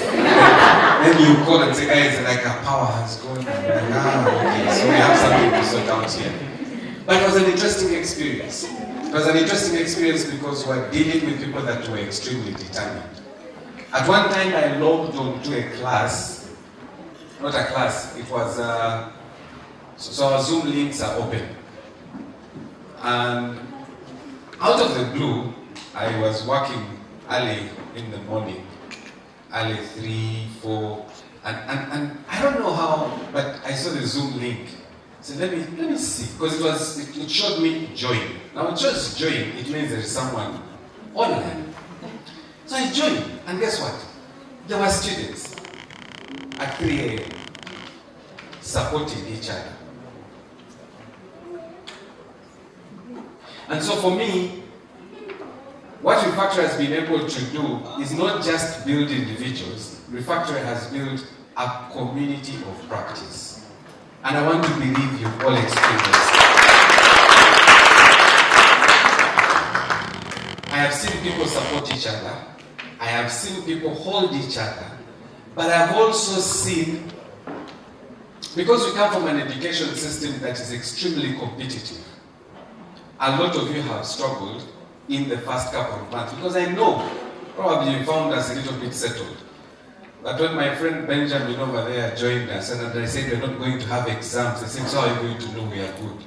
Then you call and say, guys, like our power has gone. Okay, so we have something to sort out here. But it was an interesting experience. It was an interesting experience because we were dealing with people that were extremely determined. At one time I logged onto a class, not a class, it was, so our Zoom links are open. And out of the blue, I was working early in the morning, early 3, 4, and I don't know how, but I saw the Zoom link. So let me see, because it showed me join. Now it shows join, it means there is someone online. So I joined, and guess what? There were students at 3 a.m. supporting each other. And so for me, what Refactory has been able to do is not just build individuals. Refactory has built a community of practice. And I want to believe you've all experienced it. I have seen people support each other. I have seen people hold each other. But I've also seen, because we come from an education system that is extremely competitive, a lot of you have struggled in the first couple of months, because I know probably you found us a little bit settled. But when my friend Benjamin over there joined us and I said we're not going to have exams, I said, so how are you going to know we are good?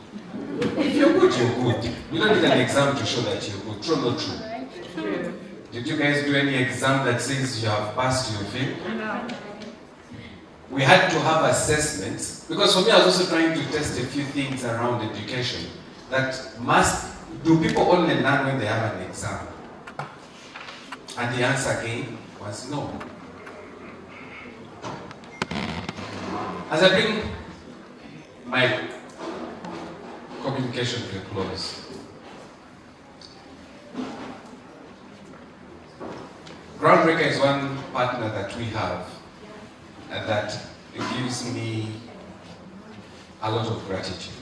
If you're good, you're good. You don't need an exam to show that you're good. True or not true? True. Did you guys do any exam that says you have passed your field? No. We had to have assessments, because for me I was also trying to test a few things around education. That do people only learn when they have an exam? And the answer again was no. As I bring my communication to a close, Groundbreaker is one partner that we have, and that gives me a lot of gratitude.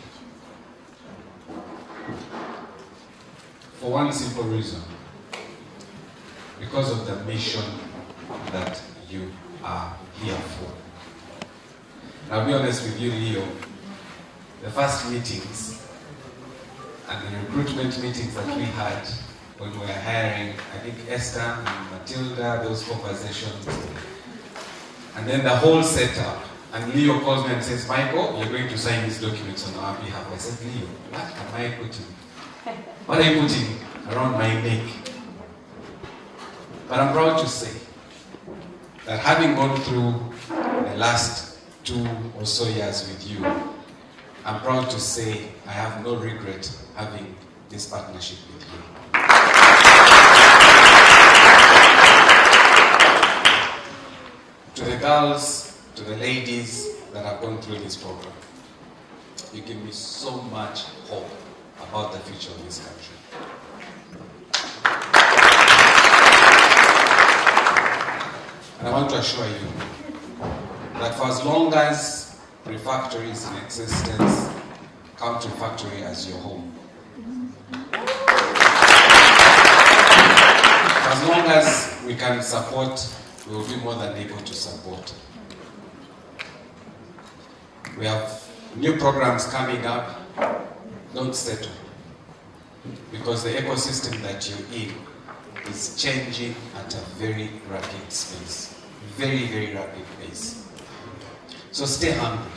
For one simple reason, because of the mission that you are here for. And I'll be honest with you, Leo, the first meetings and the recruitment meetings that we had when we were hiring, I think Esther and Matilda, those conversations, and then the whole setup. And Leo calls me and says, Michael, you're going to sign these documents on our behalf. I said, Leo, what am I putting? What are you putting around my neck? But I'm proud to say that having gone through the last 2 or so years with you, I'm proud to say I have no regret having this partnership with you. To the girls, to the ladies that have gone through this program, you give me so much hope about the future of this country. And I want to assure you that for as long as Refactory is in existence, count Refactory as your home. As long as we can support, we will be more than able to support. We have new programs coming up. Don't settle, because the ecosystem that you're in is changing at a very rapid pace. Very, very rapid pace. So stay hungry.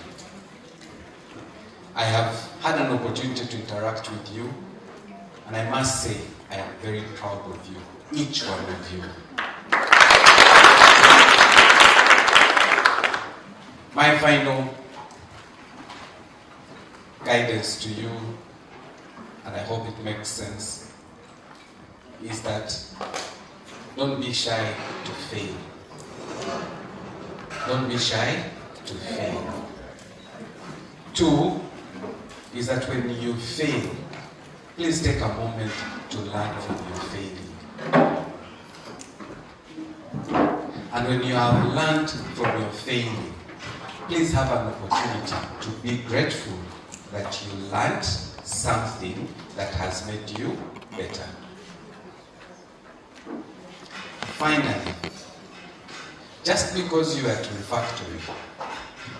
I have had an opportunity to interact with you, and I must say, I am very proud of you, each one of you. My final guidance to you, and I hope it makes sense, is that don't be shy to fail. Don't be shy to fail. 2 is that when you fail, please take a moment to learn from your failing. And when you have learned from your failing, please have an opportunity to be grateful that you learned something that has made you better. Finally, just because you are at Refactory,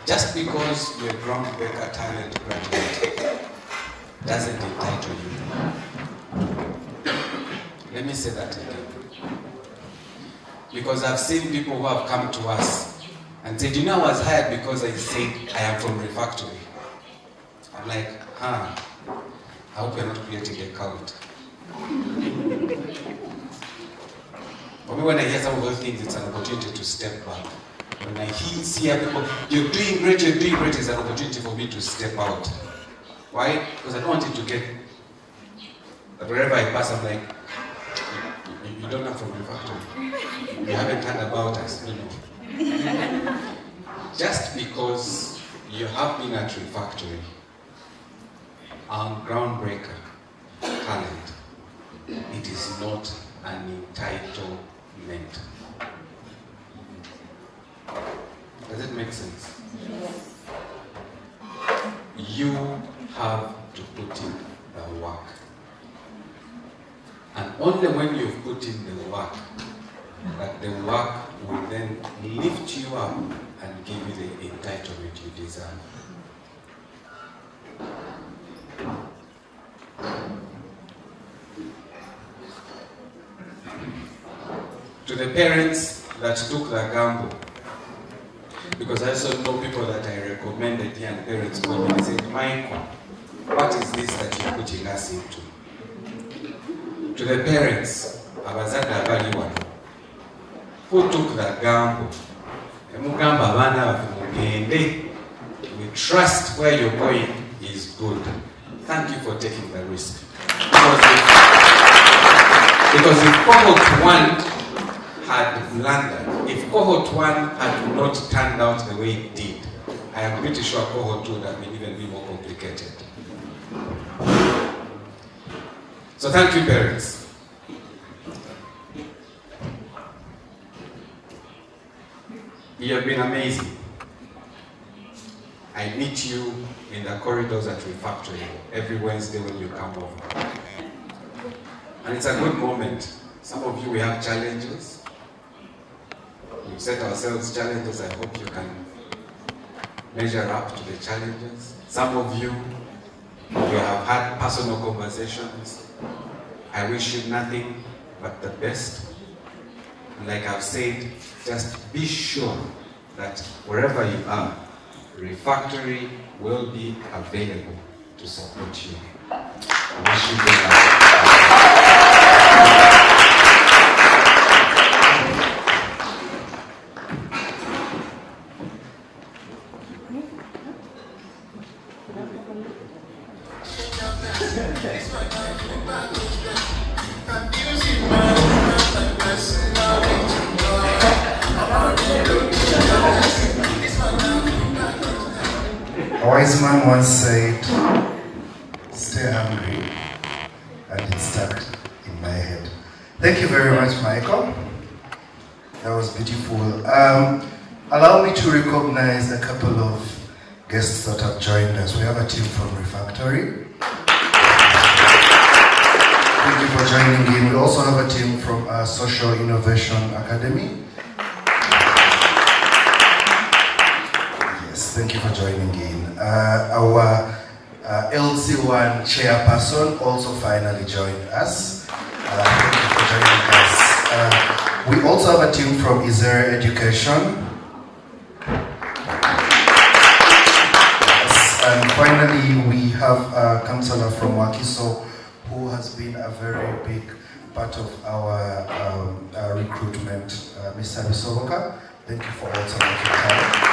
just because you're a Groundbreaker talent graduate, doesn't entitle you. Let me say that again. Because I've seen people who have come to us and said, you know, I was hired because I said I am from Refactory. I'm like, I hope you're not creating a cult. For me, when I hear some of those things, it's an opportunity to step back. When I see people, you're doing great, it's an opportunity for me to step out. Why? Because I don't want it to get, that wherever I pass, I'm like, you don't have from Refactory. You haven't heard about us, you know. Just because you have been at Refactory, Groundbreaker talent, it is not an entitlement. Does it make sense? Yes. You have to put in the work. And only when you've put in the work, that the work will then lift you up and give you the entitlement you deserve. To the parents that took the gamble, because I also know people that I recommended young parents called me and said, Michael, what is this that you're putting us into? To the parents, abazadde abali wano, who took the gamble, emugamba abaana baffe mugende, we trust where you're going is good. Thank you for taking the risk. Because if Cohort 1 had blundered, if Cohort 1 had not turned out the way it did, I am pretty sure Cohort 2 would have been even more complicated. So thank you, parents. You have been amazing. I meet you in the corridors at Refactory every Wednesday when you come over. And it's a good moment. Some of you, we have challenges. We've set ourselves challenges. I hope you can measure up to the challenges. Some of you, we have had personal conversations. I wish you nothing but the best. And like I've said, just be sure that wherever you are, Refactory will be available to support you. I wish you good luck. A wise man once said, stay hungry, and it stuck in my head. Thank you very much, Michael. That was beautiful. Allow me to recognize a couple of guests that have joined us. We have a team from Refactory. Thank you for joining in. We also have a team from Social Innovation Academy. Yes, thank you for joining in. Our LC1 chairperson also finally joined us. Thank you for joining us. We also have a team from Izere Education. Yes. And finally, we have a counselor from Wakiso who has been a very big part of our recruitment, Mr. Bisoboka. Thank you for also making time.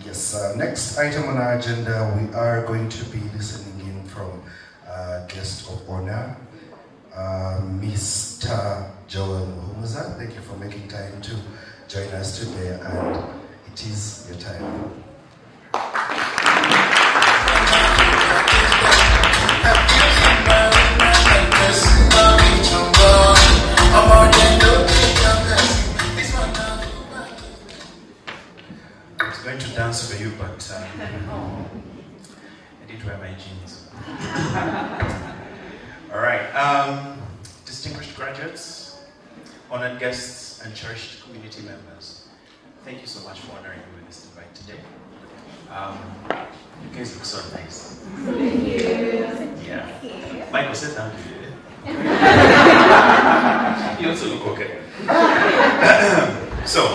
Yes, next item on our agenda, we are going to be listening in from guest of honor, Mr. Joel Muhumuza. Thank you for making time to join us today, and it is your time. I was going to dance for you, but I did wear my jeans. All right, distinguished graduates, honored guests, and cherished community members, thank you so much for honoring me with this invite today. You guys look so nice. Thank you. Yeah. Michael, sit down. You also look okay. So,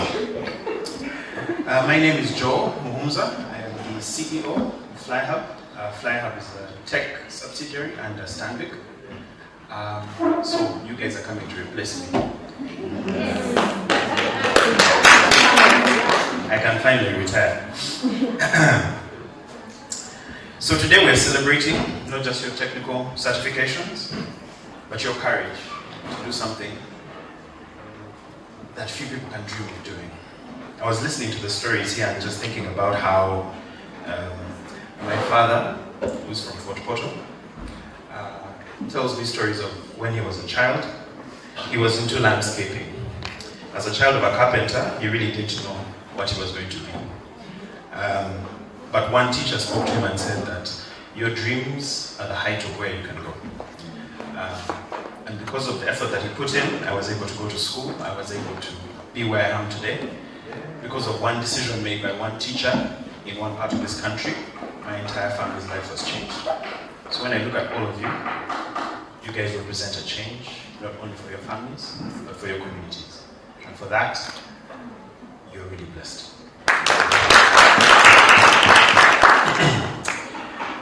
my name is Joe Muhumza. I am the CEO of FlyHub. FlyHub is a tech subsidiary under Stanbic. So you guys are coming to replace me. I can finally retire. So today we're celebrating not just your technical certifications, but your courage to do something that few people can dream of doing. I was listening to the stories here and just thinking about how my father, who's from Fort Portal, tells me stories of when he was a child. He was into landscaping. As a child of a carpenter, he really didn't know what he was going to be. But one teacher spoke to him and said that your dreams are the height of where you can go. And because of the effort that he put in, I was able to go to school. I was able to be where I am today. Because of one decision made by one teacher in one part of this country, my entire family's life was changed. So when I look at all of you, you guys represent a change, not only for your families, but for your communities. And for that, you're really blessed.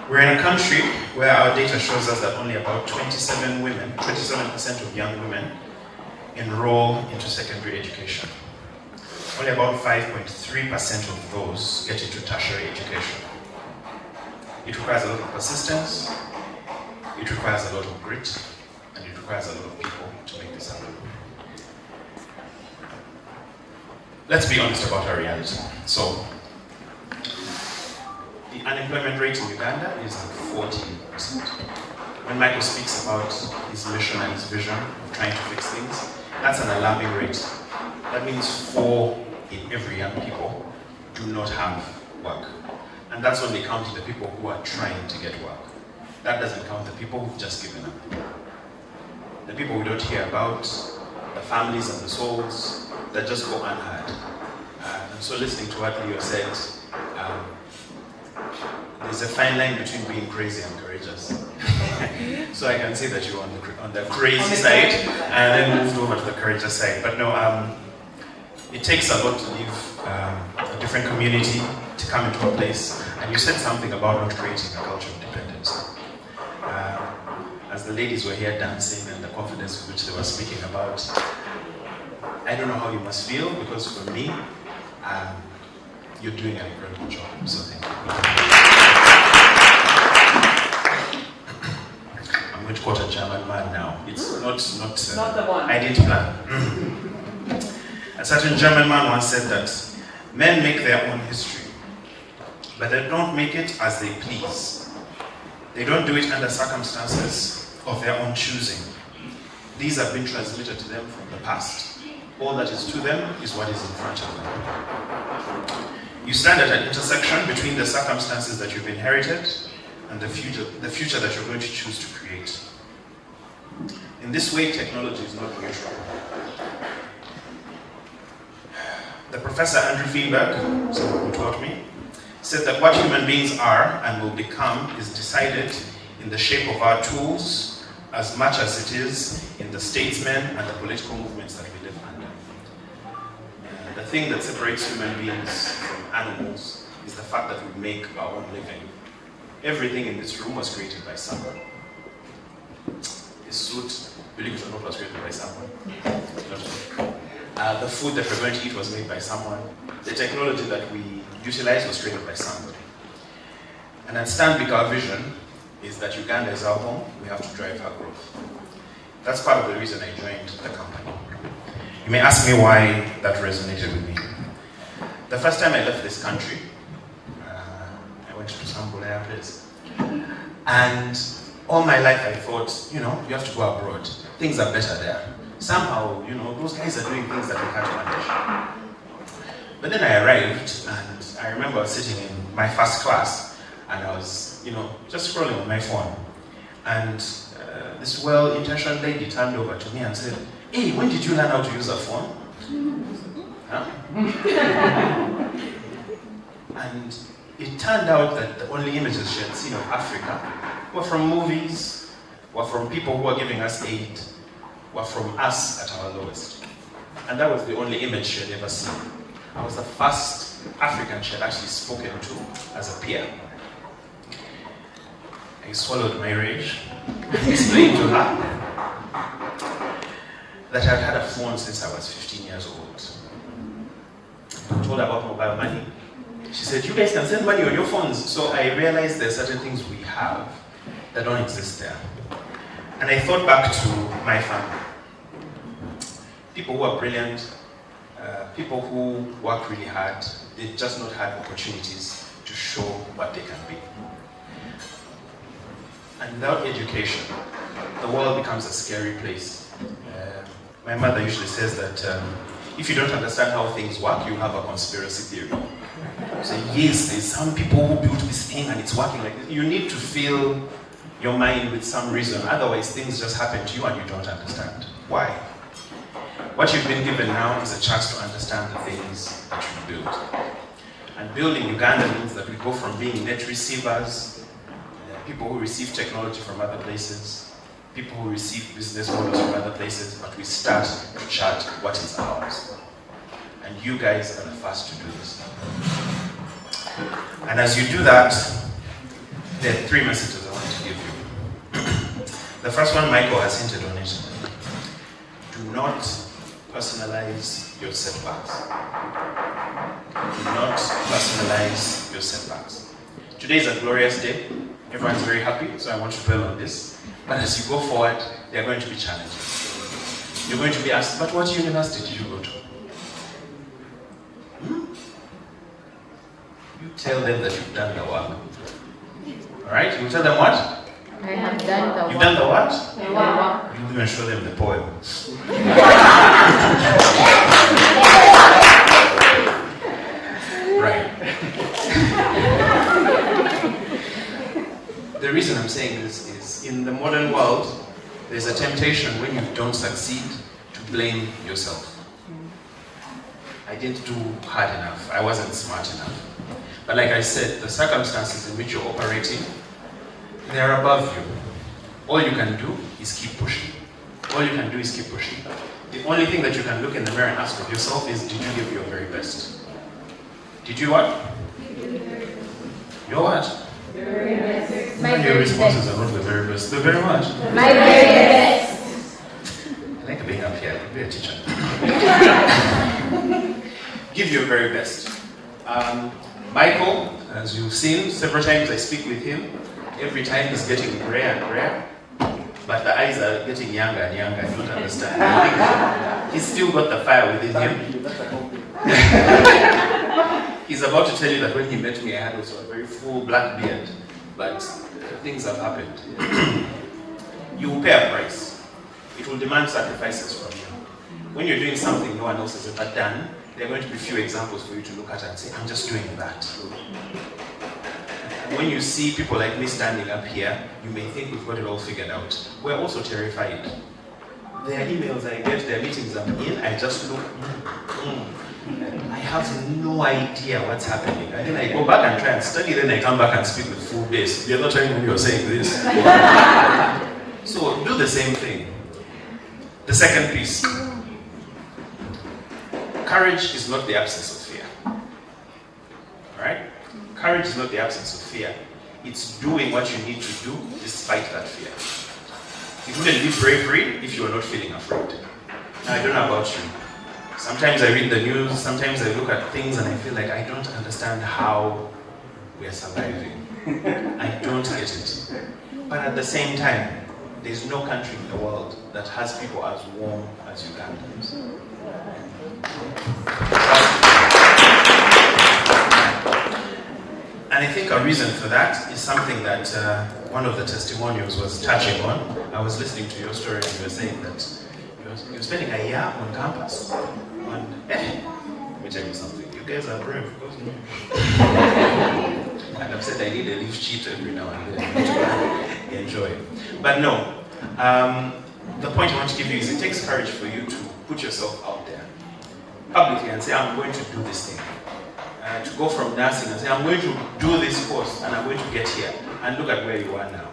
We're in a country where our data shows us that only about 27% of young women enroll into secondary education. Only about 5.3% of those get into tertiary education. It requires a lot of persistence, it requires a lot of grit, and it requires a lot of people to make this happen. Let's be honest about our reality. So, the unemployment rate in Uganda is like 14%. When Michael speaks about his mission and his vision of trying to fix things, that's an alarming rate. That means 4 in every young people do not have work. And that's only counting the people who are trying to get work. That doesn't count the people who've just given up. The people we don't hear about, the families and the souls that just go unheard. And so listening to what Leo said, there's a fine line between being crazy and courageous. So I can say that you're on the crazy side and then moved over to the courageous side. But no, it takes a lot to leave a different community to come into a place. And you said something about not creating a culture of dependence. As the ladies were here dancing and the confidence with which they were speaking about, I don't know how you must feel, because for me, you're doing an incredible job. So thank you. I'm going to quote a German man now. It's not the one. I didn't plan. A certain German man once said that men make their own history, but they don't make it as they please. They don't do it under circumstances of their own choosing. These have been transmitted to them from the past. All that is to them is what is in front of them. You stand at an intersection between the circumstances that you've inherited and the future that you're going to choose to create. In this way, technology is not neutral. The Professor Andrew Feinberg, someone who taught me, said that what human beings are and will become is decided in the shape of our tools as much as it is in the statesmen and the political movements that we live under. The thing that separates human beings from animals is the fact that we make our own living. Everything in this room was created by someone. This suit, believe it or not, was created by someone. The food that we're going to eat was made by someone. The technology that we utilize was created by somebody. And at Stanbic, our vision is that Uganda is our home. We have to drive our growth. That's part of the reason I joined the company. You may ask me why that resonated with me. The first time I left this country, I went to some Bulaya place. And all my life I thought, you have to go abroad. Things are better there. Somehow, those guys are doing things that we can't manage. But then I arrived, and I remember sitting in my first class, and I was, just scrolling on my phone. And this well-intentioned lady turned over to me and said, "Hey, when did you learn how to use a phone?" Huh? And it turned out that the only images she had seen of Africa were from movies, were from people who were giving us aid, were from us at our lowest. And that was the only image she had ever seen. I was the first African she had actually spoken to as a peer. I swallowed my rage and explained to her that I'd had a phone since I was 15 years old. I told her about mobile money. She said, you guys can send money on your phones. So I realized there are certain things we have that don't exist there. And I thought back to my family. People who are brilliant, people who work really hard, they just not had opportunities to show what they can be. And without education, the world becomes a scary place. My mother usually says that if you don't understand how things work, you have a conspiracy theory. So yes, there's some people who built this thing and it's working like this. You need to fill your mind with some reason, otherwise things just happen to you and you don't understand. Why? What you've been given now is a chance to understand the things that you build. And building Uganda means that we go from being net receivers, people who receive technology from other places, people who receive business models from other places, but we start to chart what is ours. And you guys are the first to do this. And as you do that, there are 3 messages I want to give you. The first one, Michael has hinted on it. Do not personalize your setbacks. Do not personalize your setbacks. Today is a glorious day. Everyone's very happy, so I want to dwell on this. But as you go forward, there are going to be challenges. You're going to be asked, but what university did you go to? You tell them that you've done the work. Alright? You tell them what? I have done the work. You've done the what? The work. You even show them the poem. Right. The reason I'm saying this is, in the modern world, there's a temptation when you don't succeed to blame yourself. I didn't do hard enough. I wasn't smart enough. But like I said, the circumstances in which you're operating, they're above you. All you can do is keep pushing. All you can do is keep pushing. The only thing that you can look in the mirror and ask of yourself is, did you give your very best? Did you what? Your what? Very best. Your responses are not the very best. The very much. My very best. I like being up here. I could be a teacher. Give your very best. Michael, as you've seen, several times I speak with him. Every time he's getting grayer and grayer. But the eyes are getting younger and younger. I don't understand. I think he's still got the fire within him. He's about to tell you that when he met me, I had also a very full black beard. But things have happened. You will pay a price. It will demand sacrifices from you. When you're doing something no one else has ever done, there are going to be few examples for you to look at and say, I'm just doing that. When you see people like me standing up here, you may think we've got it all figured out. We're also terrified. There are emails I get, there are meetings I'm in, I just look, I have no idea what's happening. And then I go back and try and study, then I come back and speak with full bass. The other time when you're saying this. So do the same thing. The second piece. Courage is not the absence of fear. Alright? Courage is not the absence of fear. It's doing what you need to do despite that fear. It wouldn't be bravery if you were not feeling afraid. Now, I don't know about you. Sometimes I read the news, sometimes I look at things and I feel like I don't understand how we're surviving. I don't get it. But at the same time, there's no country in the world that has people as warm as Ugandans. And I think a reason for that is something that one of the testimonials was touching on. I was listening to your story and you were saying that you're spending a year on campus. Let me tell you something. You guys are brave. And I've said I need a leaf cheat every now and then to enjoy. But no, the point I want to give you is it takes courage for you to put yourself out there publicly and say, I'm going to do this thing. to go from nursing and say, I'm going to do this course and I'm going to get here. And look at where you are now.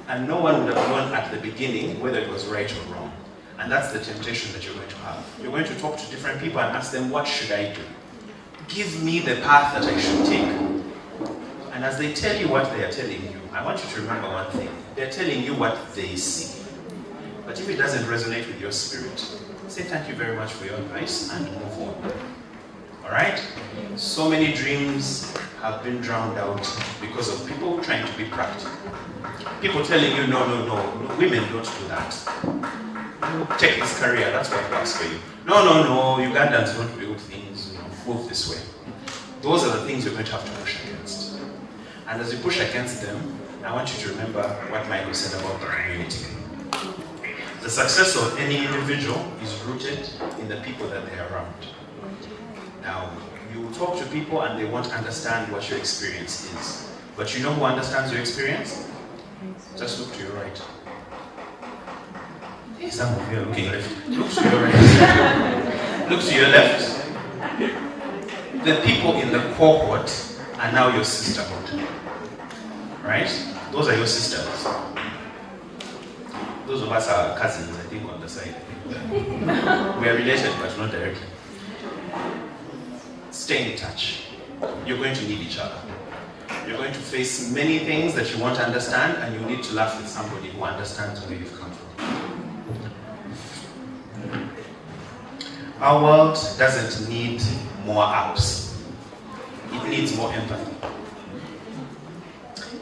And no one would have known at the beginning whether it was right or wrong. And that's the temptation that you're going to have. You're going to talk to different people and ask them, what should I do? Give me the path that I should take. And as they tell you what they are telling you, I want you to remember one thing. They're telling you what they see. But if it doesn't resonate with your spirit, say thank you very much for your advice and move on. Alright? So many dreams have been drowned out because of people trying to be practical. People telling you, no, women don't do that. Take this career, that's what works for you. No, Ugandans don't build things, move this way. Those are the things you're going to have to push against. And as you push against them, I want you to remember what Michael said about the community. The success of any individual is rooted in the people that they're around. Now, you talk to people and they won't understand what your experience is. But you know who understands your experience? Just look to your right. Some of you are looking left. Look to your right. Look to your left. The people in the cohort are now your sisterhood. Right? Those are your sisters. Those of us are cousins, I think, on the side. We are related, but not directly. Stay in touch. You're going to need each other. You're going to face many things that you won't understand, and you need to laugh with somebody who understands where you've come from. Our world doesn't need more apps. It needs more empathy.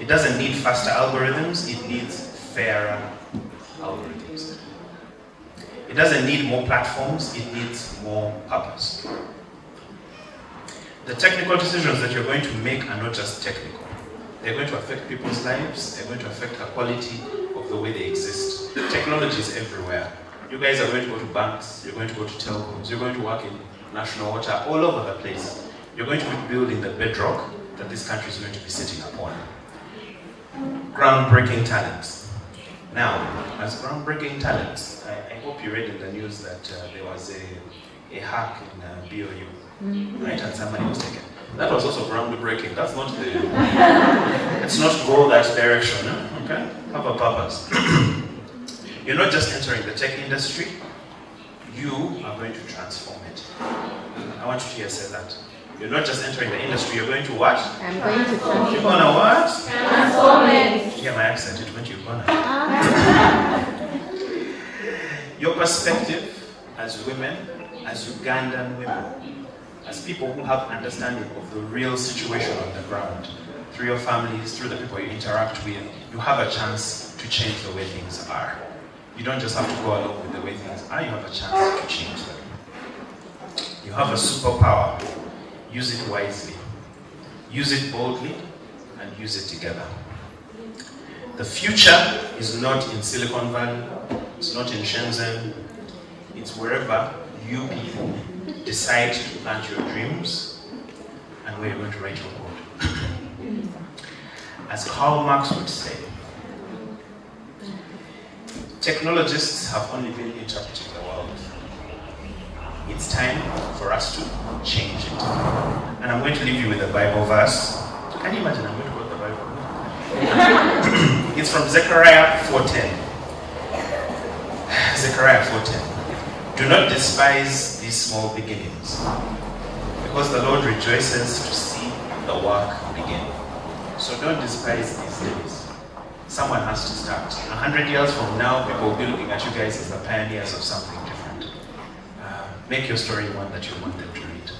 It doesn't need faster algorithms, it needs fairer algorithms. It doesn't need more platforms, it needs more purpose. The technical decisions that you're going to make are not just technical. They're going to affect people's lives, they're going to affect the quality of the way they exist. Technology is everywhere. You guys are going to go to banks, you're going to go to telcos, you're going to work in national water, all over the place. You're going to be building the bedrock that this country is going to be sitting upon. Groundbreaking talents. Now, as groundbreaking talents, I hope you read in the news that there was a hack in BOU, right? And somebody was taken. That was also groundbreaking. That's not the. It's not go that direction, okay? Have a purpose. You're not just entering the tech industry, you are going to transform it. I want you to hear say that. You're not just entering the industry, you're going to what? I'm going to transform. You're gonna what? Transform it. Yeah, my accent, it went you're gonna. Your perspective as women, as Ugandan women, as people who have understanding of the real situation on the ground, through your families, through the people you interact with, you have a chance to change the way things are. You don't just have to go along with the way things are, you have a chance to change them. You have a superpower. Use it wisely. Use it boldly and use it together. The future is not in Silicon Valley, it's not in Shenzhen, it's wherever you people decide to plant your dreams and where you're going to write your code. As Karl Marx would say, technologists have only been interpreting the world. It's time for us to change it. And I'm going to leave you with a Bible verse. Can you imagine I'm going to quote the Bible? It's from Zechariah 4:10. Zechariah 4:10. Do not despise these small beginnings, because the Lord rejoices to see the work begin. So don't despise these days. Someone has to start. 100 years from now, people will be looking at you guys as the pioneers of something different. Make your story one that you want them to read.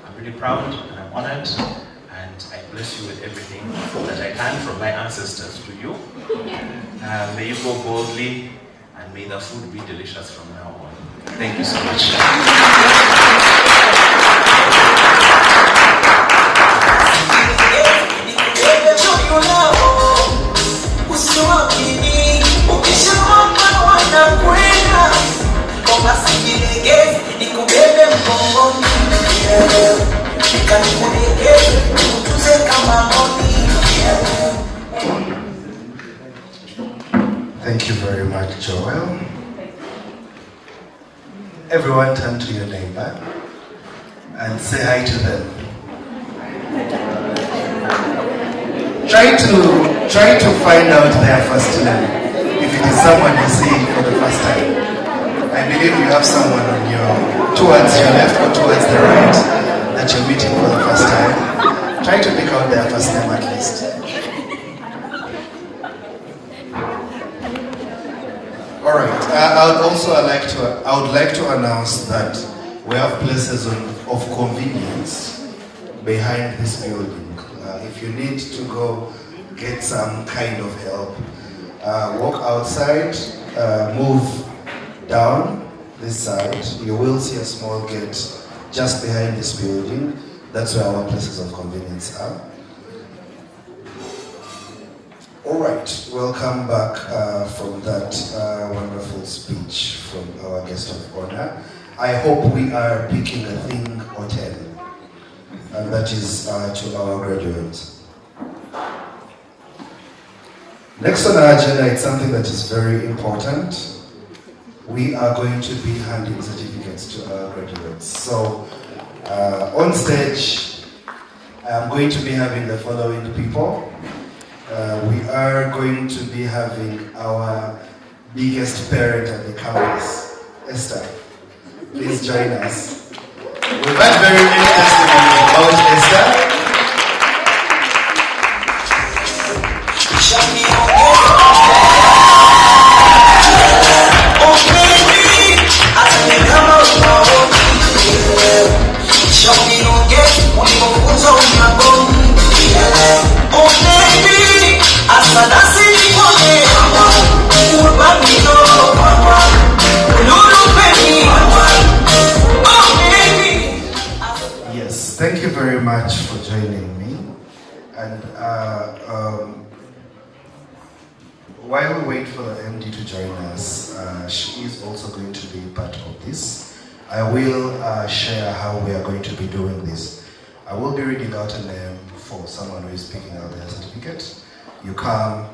I'm really proud and I'm honored, and I bless you with everything that I can from my ancestors to you. May you go boldly, and may the food be delicious from now on. Thank you so much. Thank you very much, Joel. Everyone turn to your neighbor and say hi to them. Try to find out their first name. If it is someone you see for the first time. I believe you have someone on towards your left or towards the right that you're meeting for the first time. Try to pick out their first name at least. All right. I would like to announce that we have places of convenience behind this building. If you need to go get some kind of help, walk outside, move down this side. You will see a small gate just behind this building. That's where our places of convenience are. All right, welcome back from that wonderful speech from our guest of honor. I hope we are picking a thing or 10. And that is to our graduates. Next on our agenda is something that is very important. We are going to be handing certificates to our graduates. So on stage, I'm going to be having the following people. We are going to be having our biggest parent at the campus, Esther. Please join us. We've had very many testimonies about Esther. Yes, thank you very much for joining me. And while we wait for the MD to join us, she is also going to be part of this. I will share how we are going to be doing this. I will be reading out a name for someone who is picking out their certificate. You come,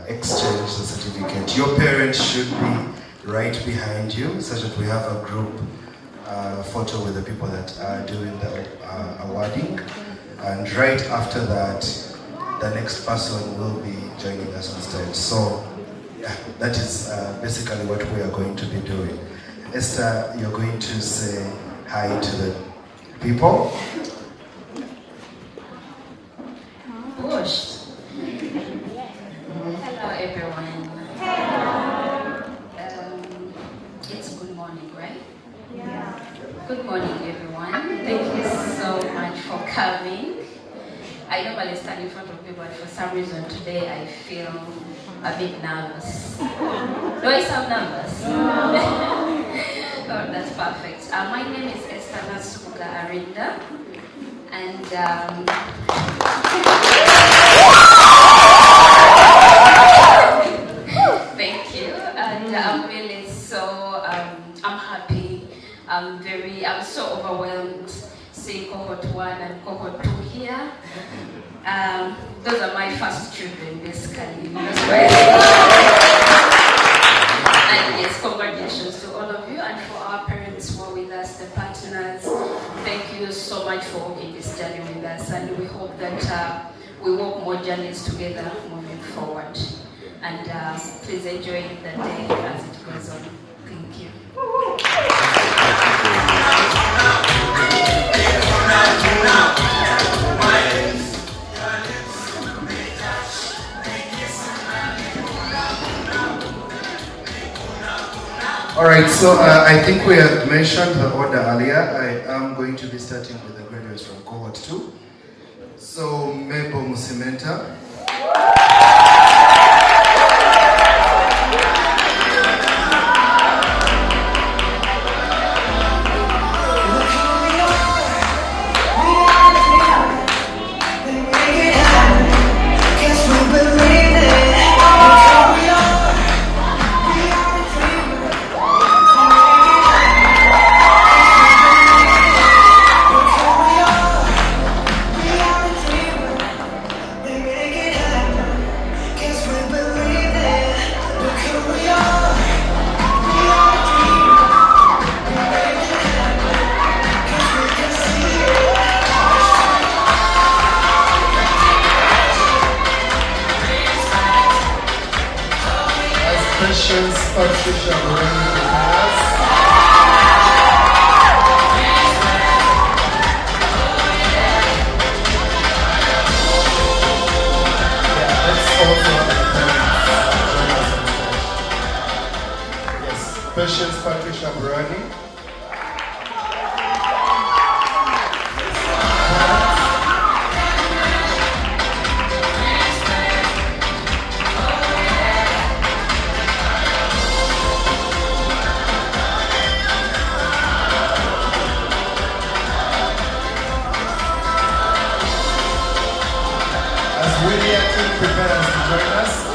exchange the certificate. Your parents should be right behind you, such that we have a group photo with the people that are doing the awarding. And right after that, the next person will be joining us on stage. So yeah, that is basically what we are going to be doing. Esther, you're going to say hi to the people. Bush. Hello everyone. It's good morning, right? Yeah. Good morning everyone. Thank you so much for coming. I normally stand in front of you, but for some reason today I feel a bit nervous. Do I sound nervous? No. Oh, that's perfect. My name is Esther Nasuga Arinda, and thank you. And I'm really so I'm happy. I'm so overwhelmed seeing cohort 1 and cohort 2 here. Those are my first children, basically. And yes, congratulations to all of you, and for our parents who are with us, the partners. Thank you so much for walking this journey with us, and we hope that we walk more journeys together moving forward. And please enjoy the day as it goes on. Thank you. All right, so I think we had mentioned the order earlier. I am going to be starting with the graduates from cohort 2. So, Mebo Musimenta. They make it Patience Patricia Moreno. Patience Patricia Brani. As William team prepares to join us.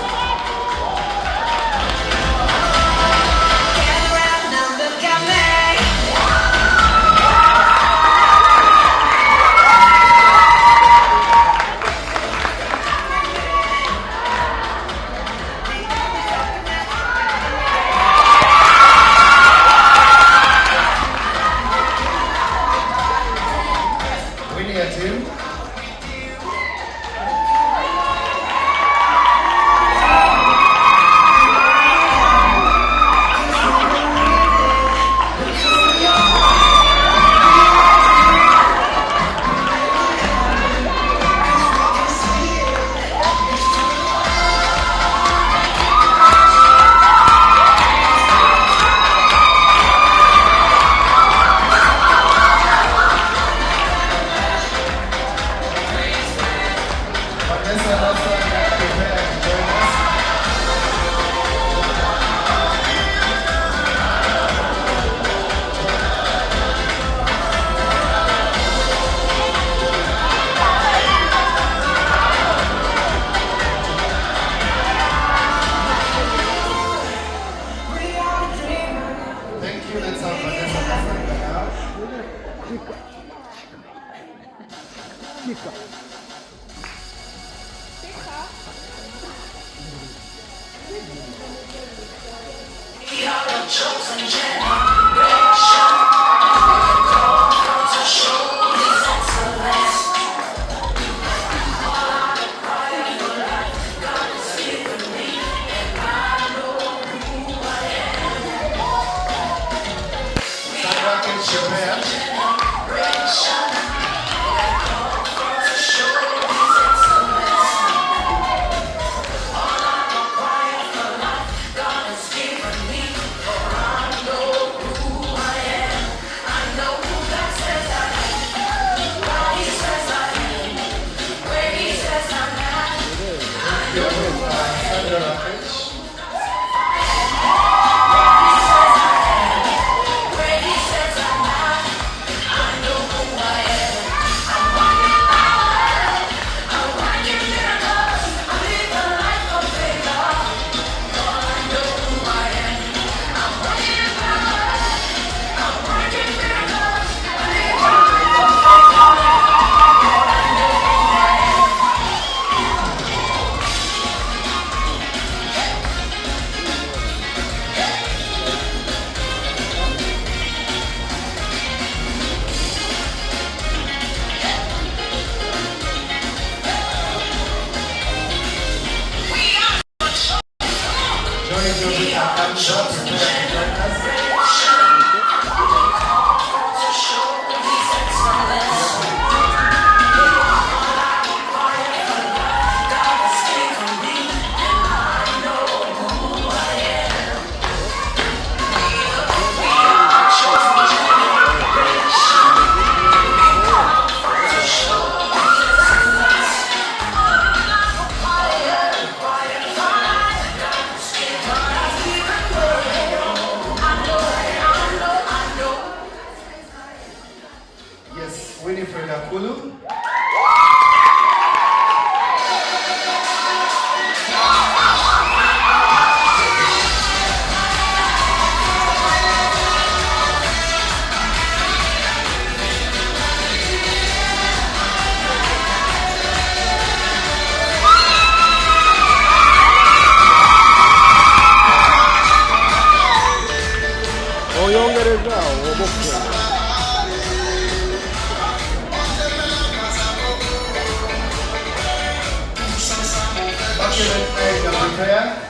Prayer.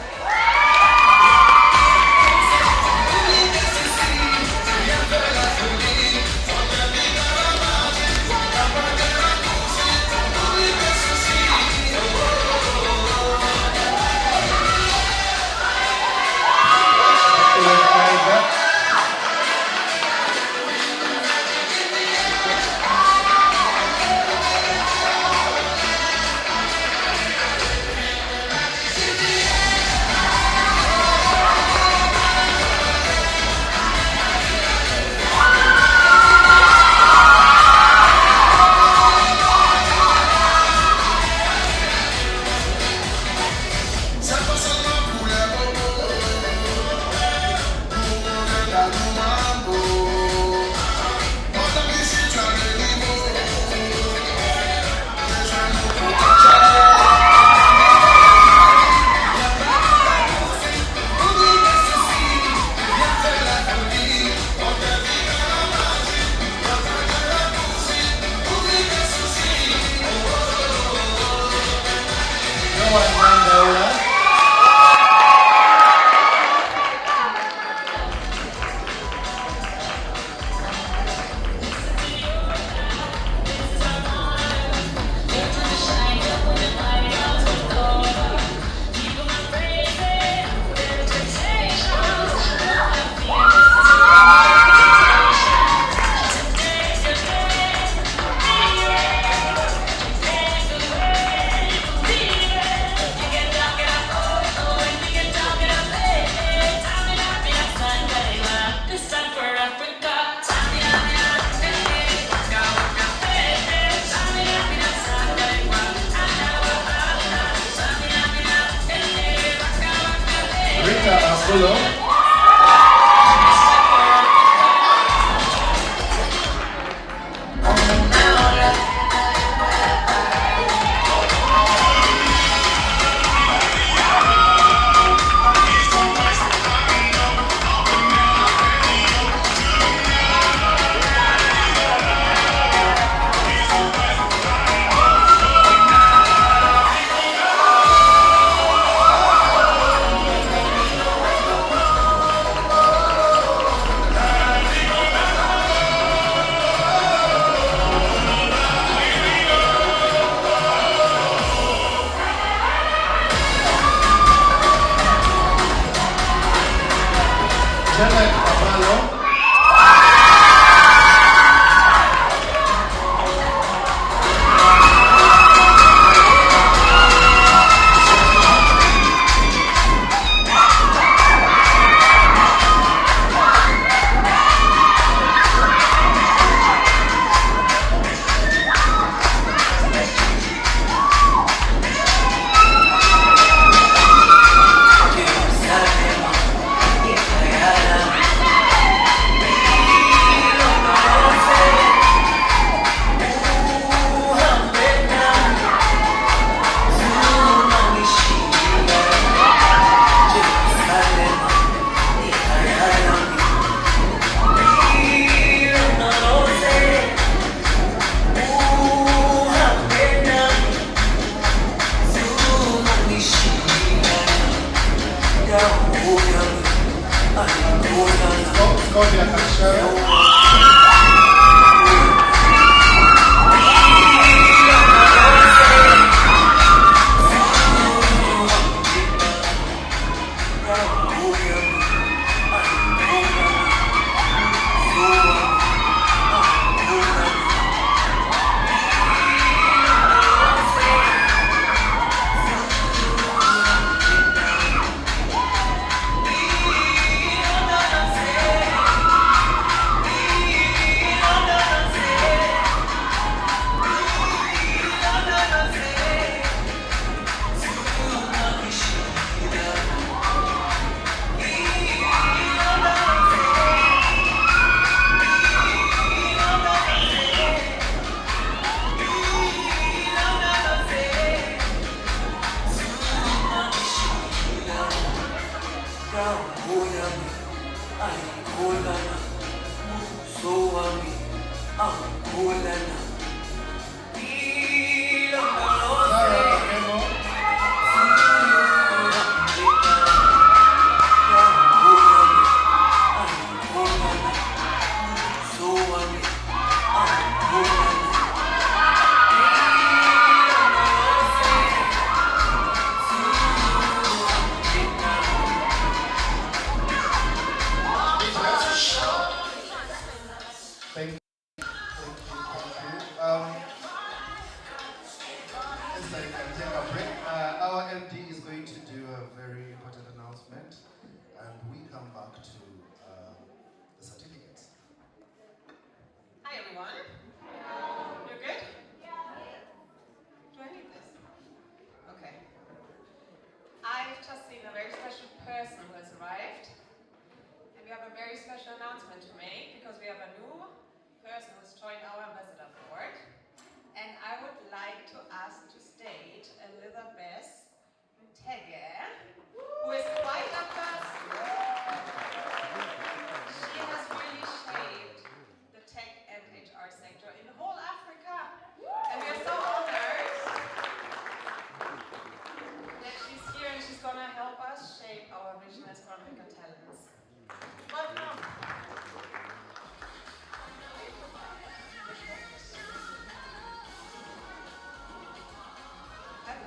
Kapulo.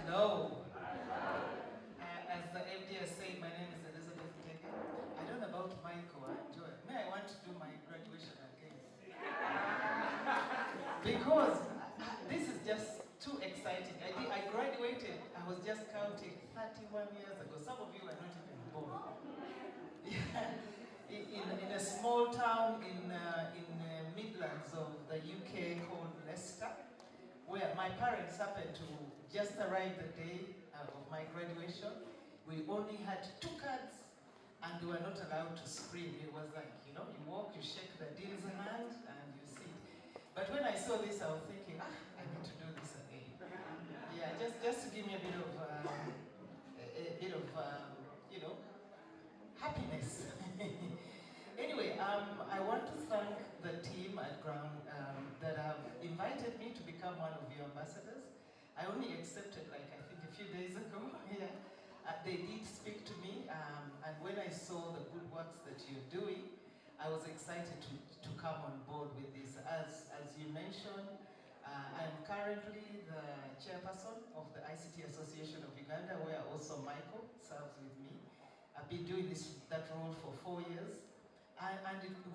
Hello. As the MD has said, my name is Elizabeth Tege. I don't know about Michael and Joy. May I want to do my graduation again? Because this is just too exciting. I graduated, I was just counting 31 years ago. Some of you are not even born. Yeah. In a small town in Midlands of the UK called Leicester, where my parents happened to just arrive the day of my graduation. We only had 2 cards and they were not allowed to scream. It was like, you walk, you shake the dean's hand, and you sit. But when I saw this, I was thinking, I need to do this again. Yeah, just to give me a bit of happiness. Anyway, I want to thank the team at Ground that have invited me to become one of your ambassadors. I only accepted, I think a few days ago. Yeah. They did speak to me, and when I saw the good works that you're doing, I was excited to come on board with this. As you mentioned, I'm currently the chairperson of the ICT Association of Uganda, where also Michael serves with me. I've been doing that role for 4 years, and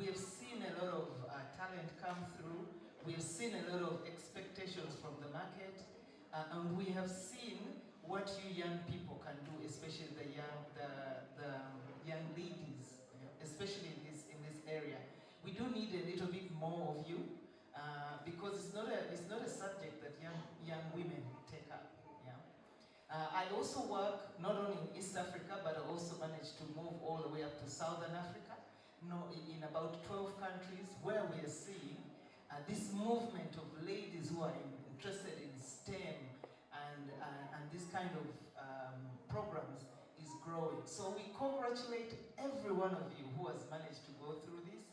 we have seen a lot of talent come through. We have seen a lot of expectations from the market, and we have seen what you young people can do, especially the young ladies, especially in this area. We do need a little bit more of you, because it's not a subject that young women take up. Yeah. I also work not only in East Africa, but I also managed to move all the way up to Southern Africa, in about 12 countries, where we are seeing this movement of ladies who are interested in STEM and this kind of programs is growing. So we congratulate every one of you who has managed to go through this,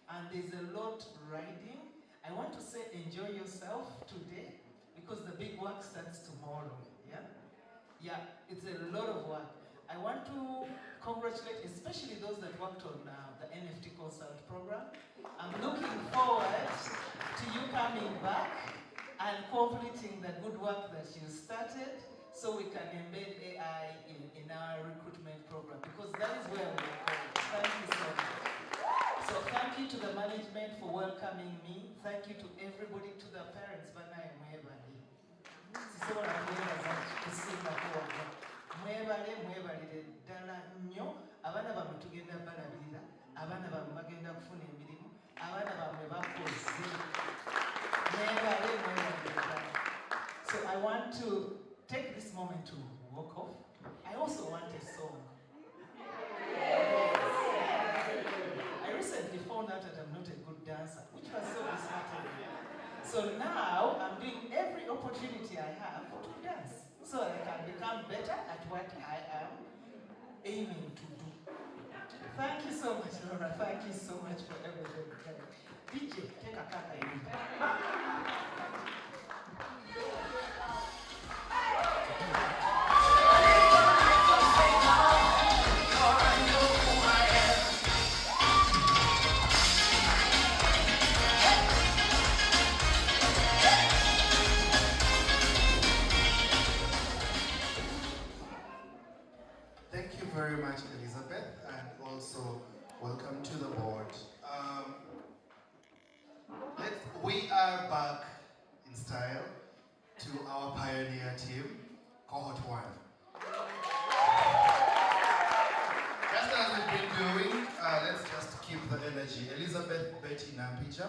and there's a lot riding. I want to say enjoy yourself today, because the big work starts tomorrow. Yeah, it's a lot of work. I want to congratulate especially those that worked on the NFT Consult program. I'm looking forward to you coming back and completing the good work that you started, so we can embed AI in our recruitment program, because that is where we are going. Thank you so much. So thank you to the management for welcoming me. Thank you to everybody, to the parents. Mwebalire ddala nnyo, abaana bammwe tugenda balabirira, abaana bammwe bagenda kufuna emirimu, abaana bammwe bakoze. So I want to take this moment to walk off. I also want a song. I recently found out that I'm not a good dancer, which was so disheartening. So now I'm doing every opportunity I have to dance, so I can become better at what I am aiming to do. Thank you so much, Laura. Thank you so much for everything. DJ, take a kaka in. Thank you very much, Elizabeth, and also welcome to the board. We are back in style to our pioneer team, Cohort 1. Just as we've been doing, let's just keep the energy. Elizabeth Betty Nampija.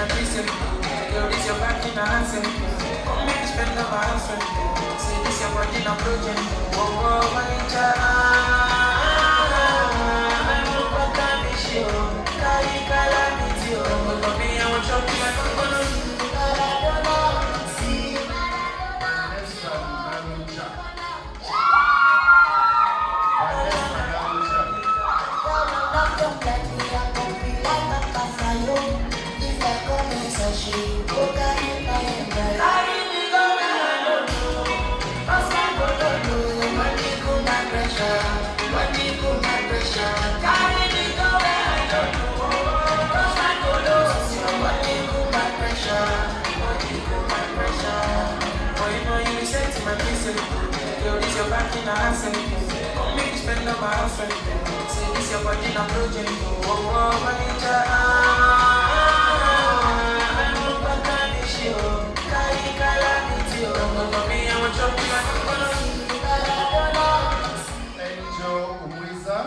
my prison. Yo, this your back in the hands. Come make me spend the house. Say this your body in a project. Oh, oh, manager. I'm no better than you. Carry calamity. Oh, but me, I want to be like a bonus. Come make you spend on my house. Say this your body in a project. Oh, oh, manager. I'm no better than you. Carry calamity. Oh, but me, I want to be like a bonus. Angel Umwiza.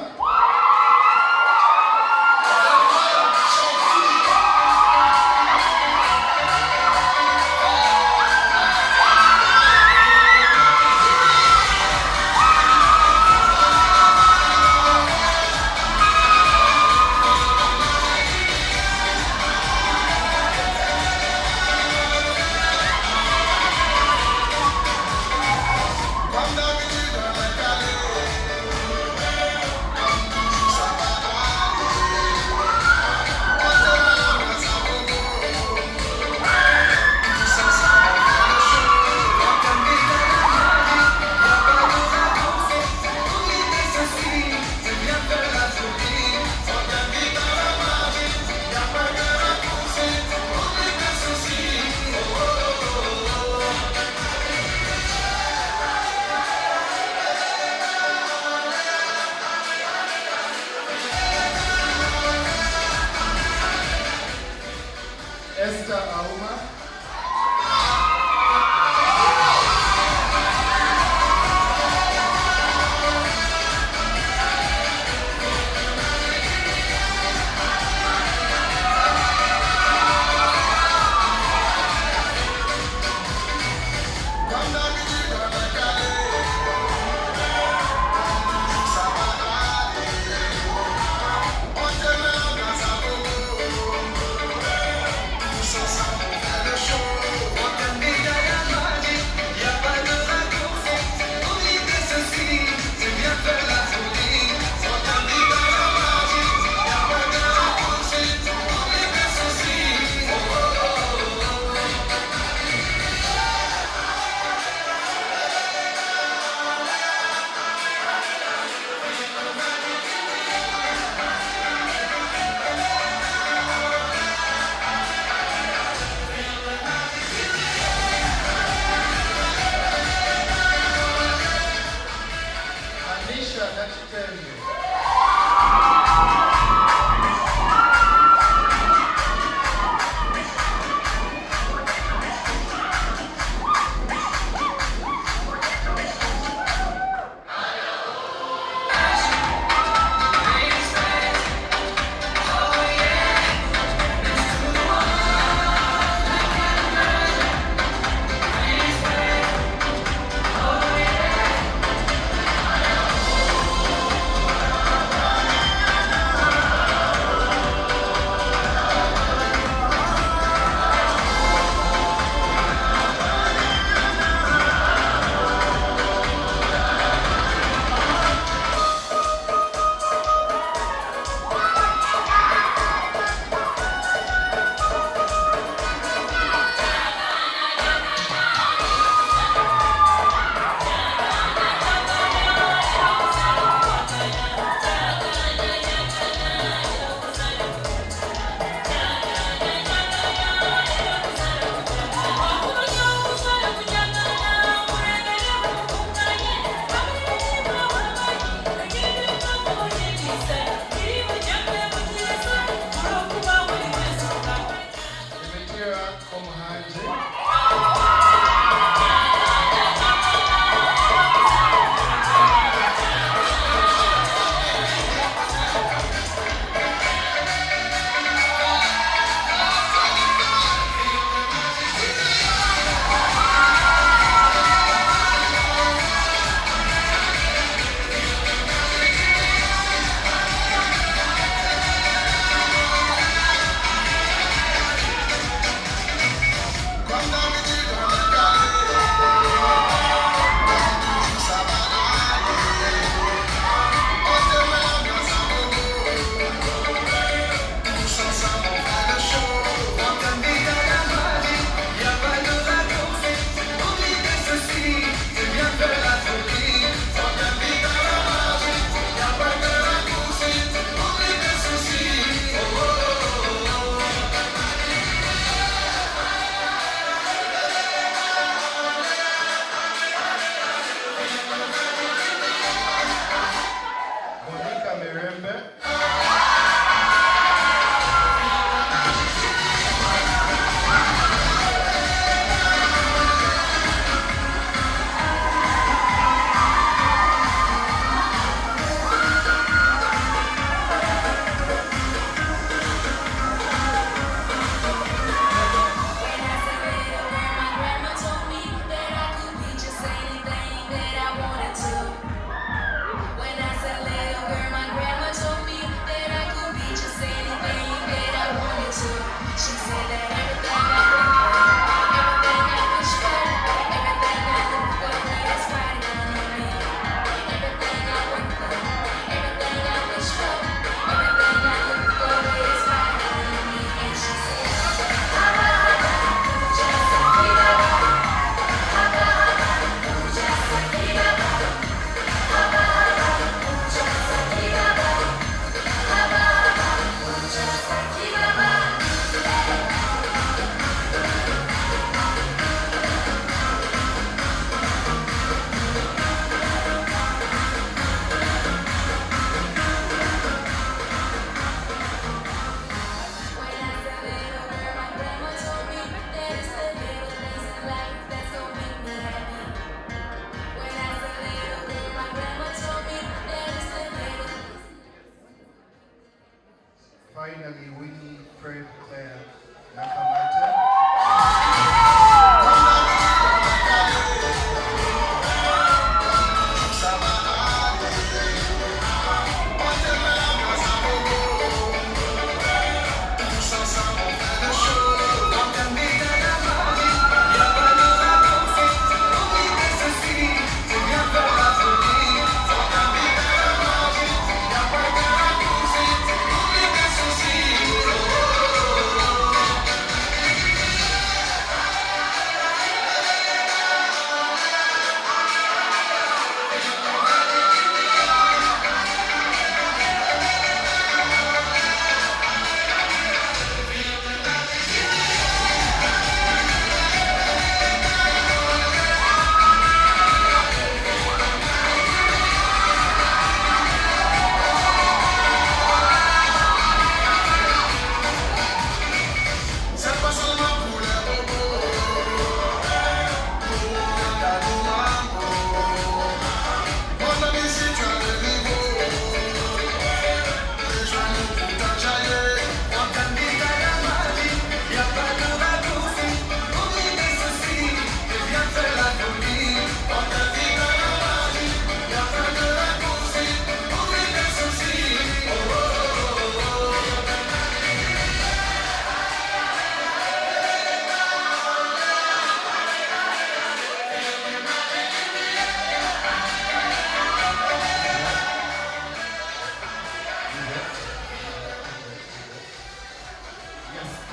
Claire Nakamate.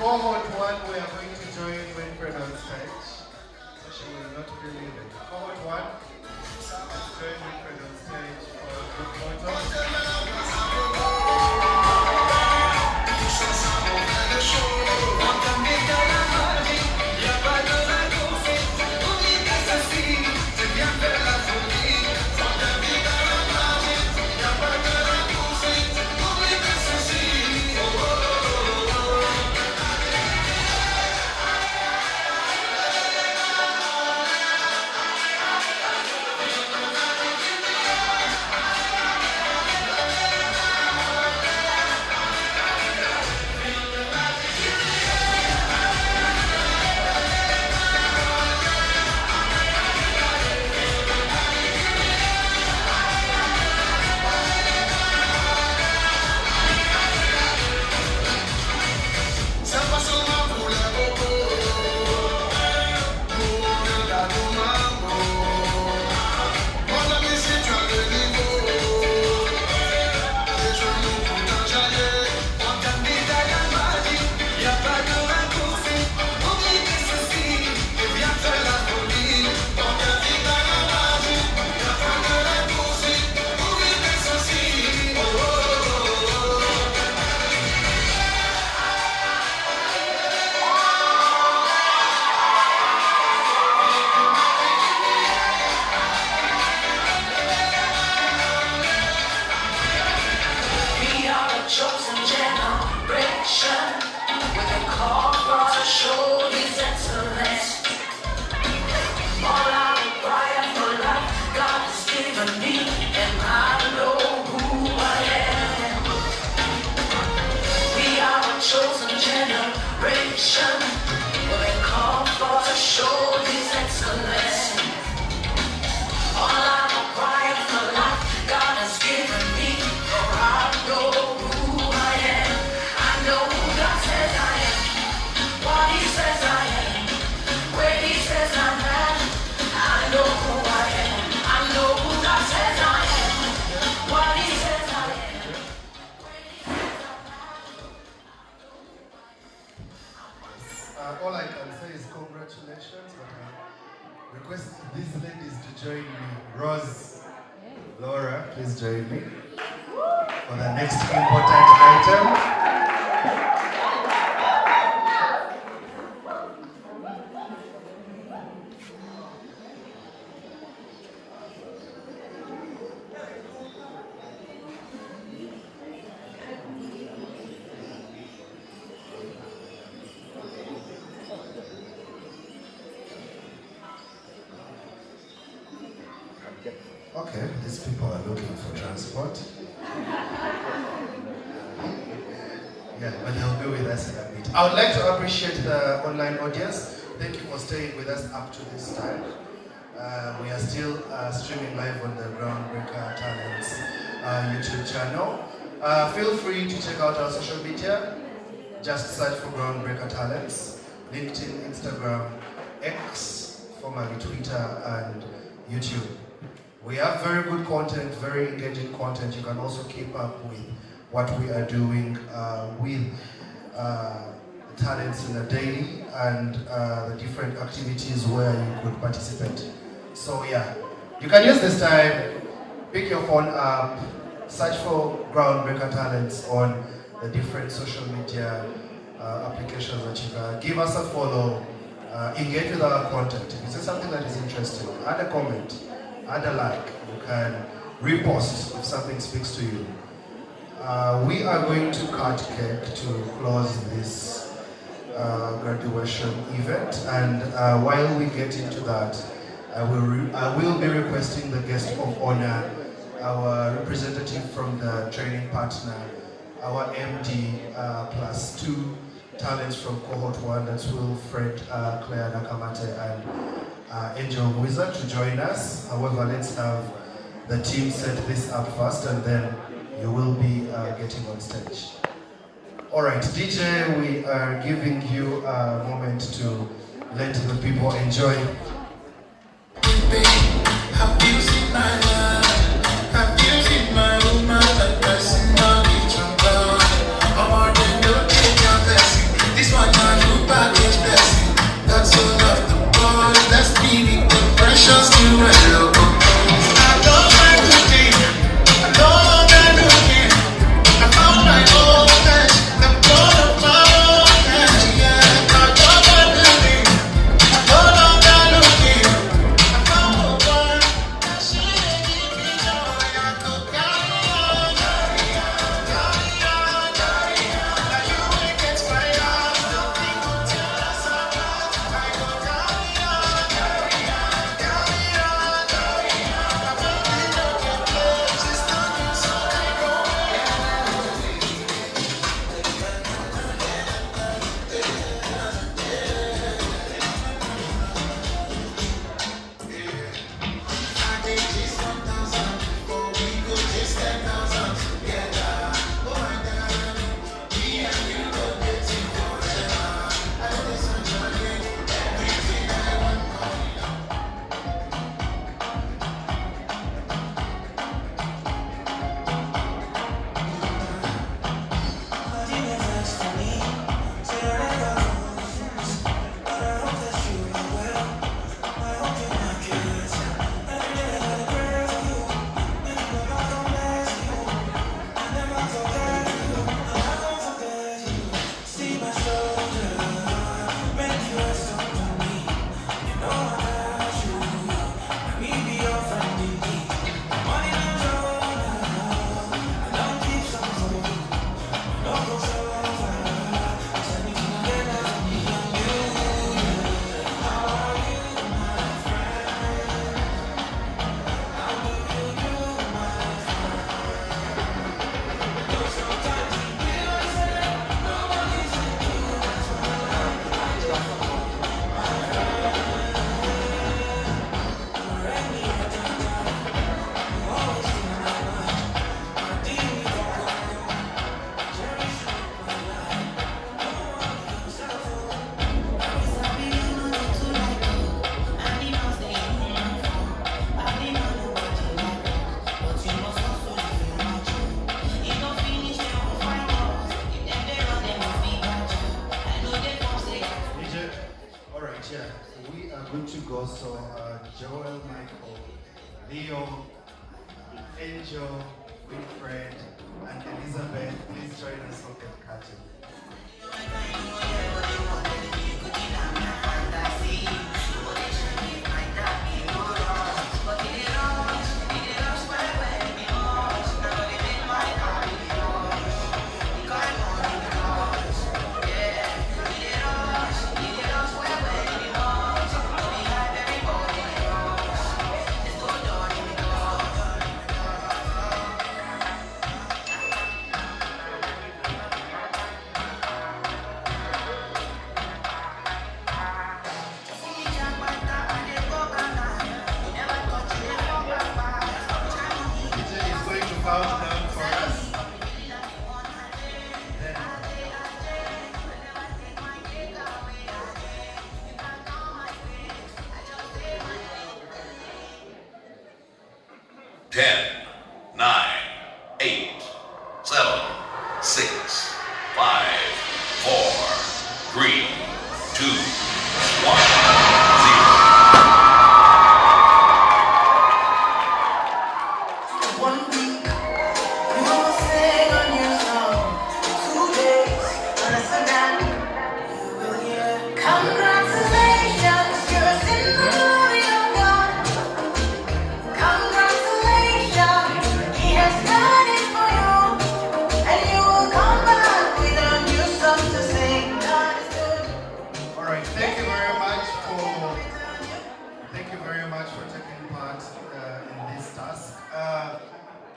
Cohort 1, we are going to join Winfred on stage. So she will not be leaving. Cohort 1, let's join Winfred on stage for a group photo. Chosen generation with a call for to show His excellence. All I require for life, God has given me, and I know who I am. We are a chosen generation with a call for to show His excellence. All I require for life, God has given me, for I know. All I can say is congratulations, but I request these ladies to join me. Rose, Laura, please join me for the next important item. Okay, these people are looking for transport. Yeah, but they'll be with us in a minute. Great. I would like to appreciate the online audience. Thank you for staying with us up to this time. We are still streaming live on the Groundbreaker Talents YouTube channel. Feel free to check out our social media. Just search for Groundbreaker Talents, LinkedIn, Instagram, X, formerly Twitter, and YouTube. We have very good content, very engaging content. You can also keep up with what we are doing with talents in the daily and the different activities where you could participate. So yeah, you can use this time, pick your phone up, search for Groundbreaker Talents on the different social media applications that you can. Give us a follow, engage with our content. If you see something that is interesting, add a comment, add a like. You can repost if something speaks to you. We are going to cut cake to close this graduation event, and while we get into that, I will be requesting the guest of honor, our representative from the training partner, our MD +2 talents from Cohort 1, that's Wilfred, Claire Nakamate, and Angel Wizard to join us. However, let's have the team set this up first, and then you will be getting on stage. All right, DJ, we are giving you a moment to let the people enjoy. Have you seen my love? Have you seen my woman? That person on each other. I'm more than no take your blessing. This one my new package blessing. That's all of the boys. Let's be the precious new hello. I don't like to think. I don't like to think. I found my own flesh. The blood of my own flesh. Yeah, I don't like to think. I don't like to think. I found the one that should give me joy. I could carry on, carry on, carry on, carry on. Now you will get my heart. Nothing will tear us apart. I could carry on, carry on, carry on, carry on. I won't be no get close. It's not you, so I go. I did this 1,000 before we go this 10,000 together. Oh my God, me and you go get it forever. I just enjoy everything I want. DJ, all right, yeah. We are good to go. So Joel, Michael, Leo, Angel, Winfred, and Elizabeth, please join us on the curtain. 10, 9, 8, 7, 6, 5, 4, 3, 2, 1, 0.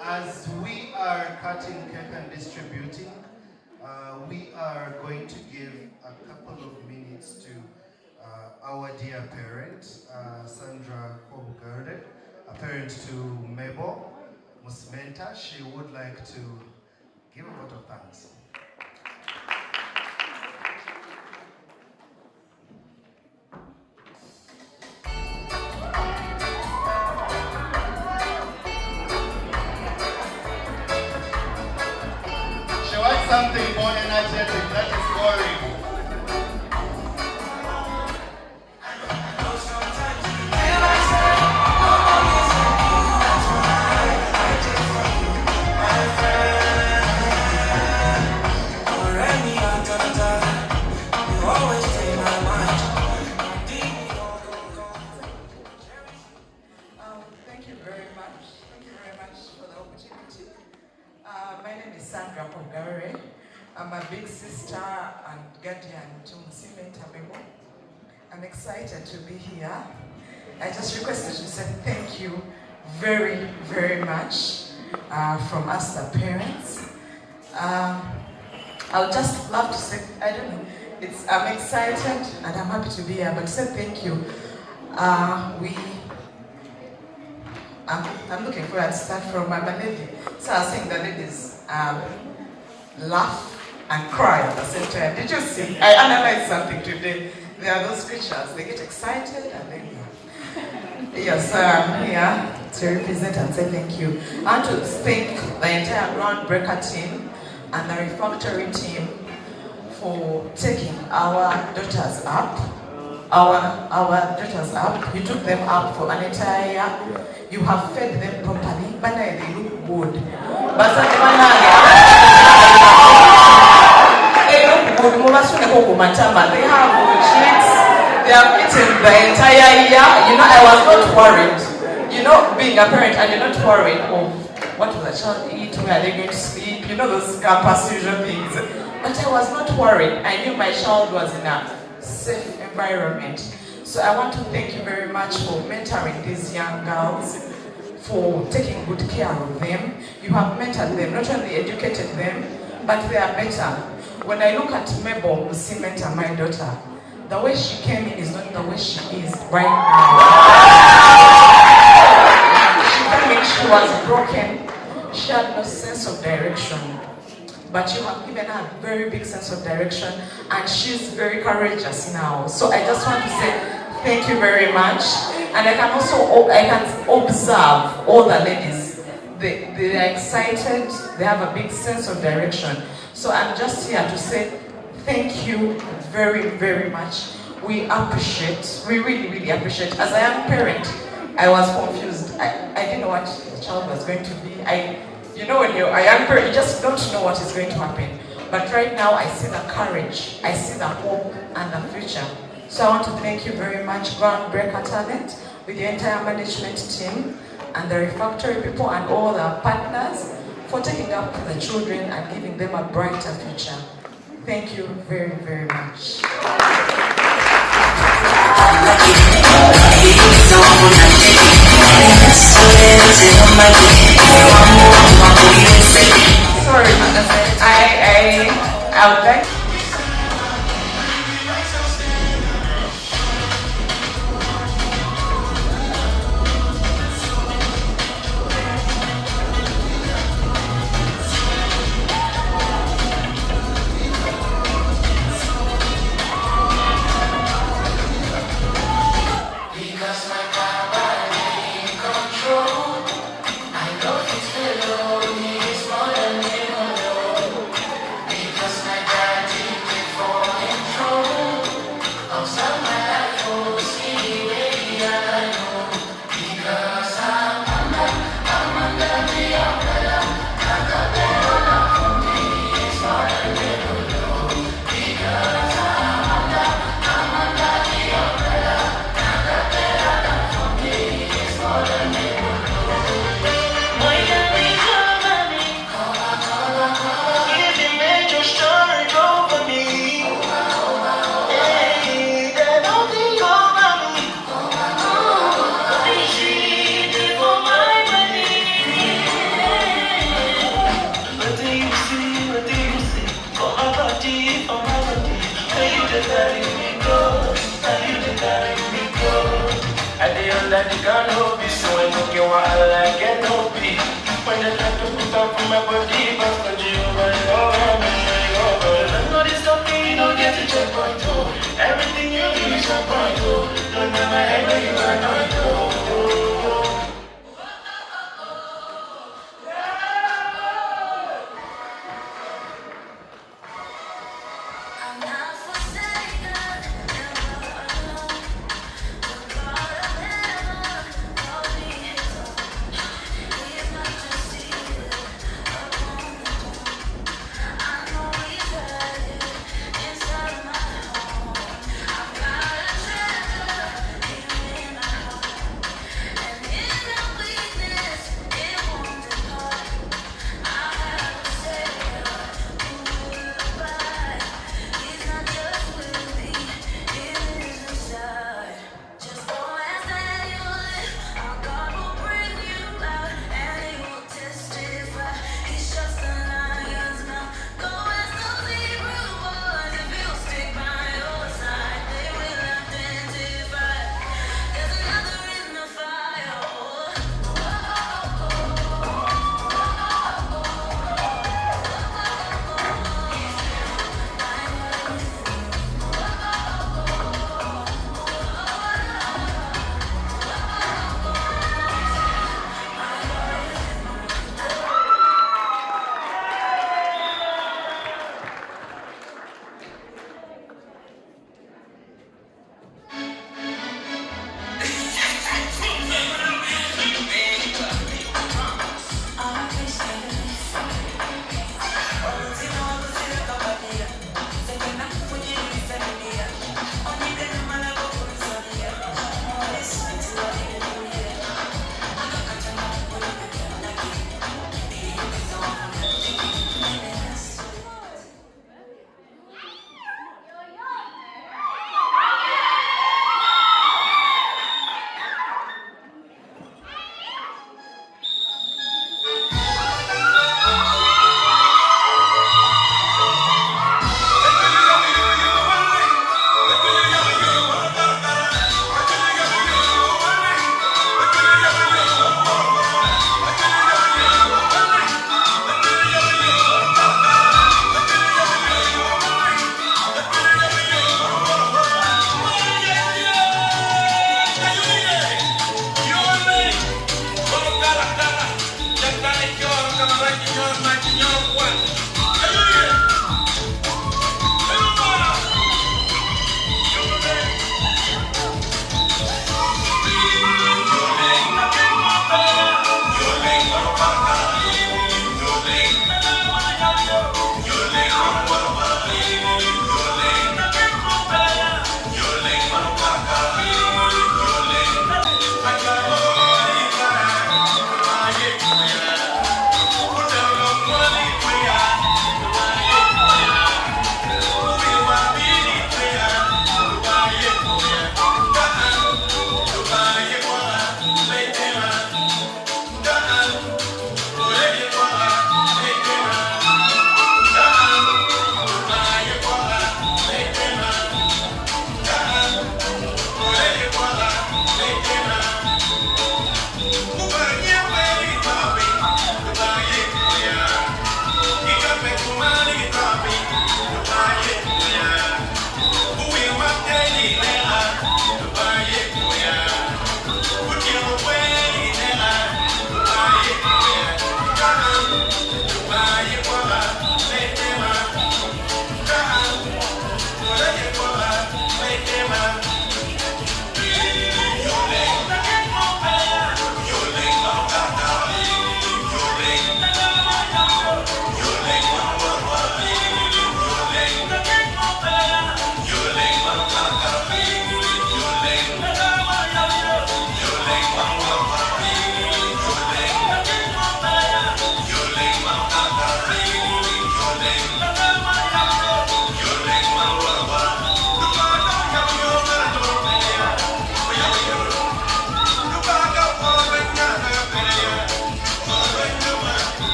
As we are cutting cake and distributing, we are going to give a couple of minutes to our dear parent, Sandra Kobugarde, a parent to Mabel Musmenta. She would like to give a vote of thanks. Something more energetic, that is boring. Thank you very much. Thank you very much for the opportunity. My name is Sandra Kogare. I'm a big sister and guardian to Musime Tabebo. I'm excited to be here. I just requested to say thank you very, very much from us, the parents. I would just love to say, I don't know, I'm excited and I'm happy to be here, but to say thank you. I'm looking forward to start from my lady. So I was saying the ladies laugh and cry at the same time. Did you see? I analyzed something today. There are those creatures, they get excited and then yes, I'm here to represent and say thank you. I want to thank the entire Groundbreaker team and the refactory team for taking our daughters up. Our daughters up. You took them up for an entire year. You have fed them properly. But they look good. They look good. They have treats. They have eaten the entire year. You know, I was not worried. You know, being a parent, and you're not worried of what will the child eat, where are they going to sleep, you know, those campus usual things. But I was not worried. I knew my child was in a safe environment. So I want to thank you very much for mentoring these young girls, for taking good care of them. You have mentored them, not only educated them, but they are better. When I look at Mabel Musimenta, my daughter, the way she came in is not the way she is right now. She came in, she was broken, she had no sense of direction. But you have given her a very big sense of direction, and she's very courageous now. So I just want to say thank you very much. And I can also observe all the ladies. They are excited, they have a big sense of direction. So I'm just here to say thank you very, very much. We appreciate, we really, really appreciate. As a young parent, I was confused. I didn't know what the child was going to be. You know, when you're a young parent, you just don't know what is going to happen. But right now, I see the courage, I see the hope and the future. So I want to thank you very much, Groundbreaker Talent, with the entire management team and the refactory people and all the partners for taking up the children and giving them a brighter future. Thank you very, very much. Sorry, I would like. Because my power in control, I carry me go, now you they carry me go. I dey under the canopy, so when you get what I get no peace. When they try to put up for my body, but for you, over and over. I know this something you don't get to checkpoint, oh. Everything you do is a point, oh. Don't never ever you are not, oh. Inside my home, I've got a treasure.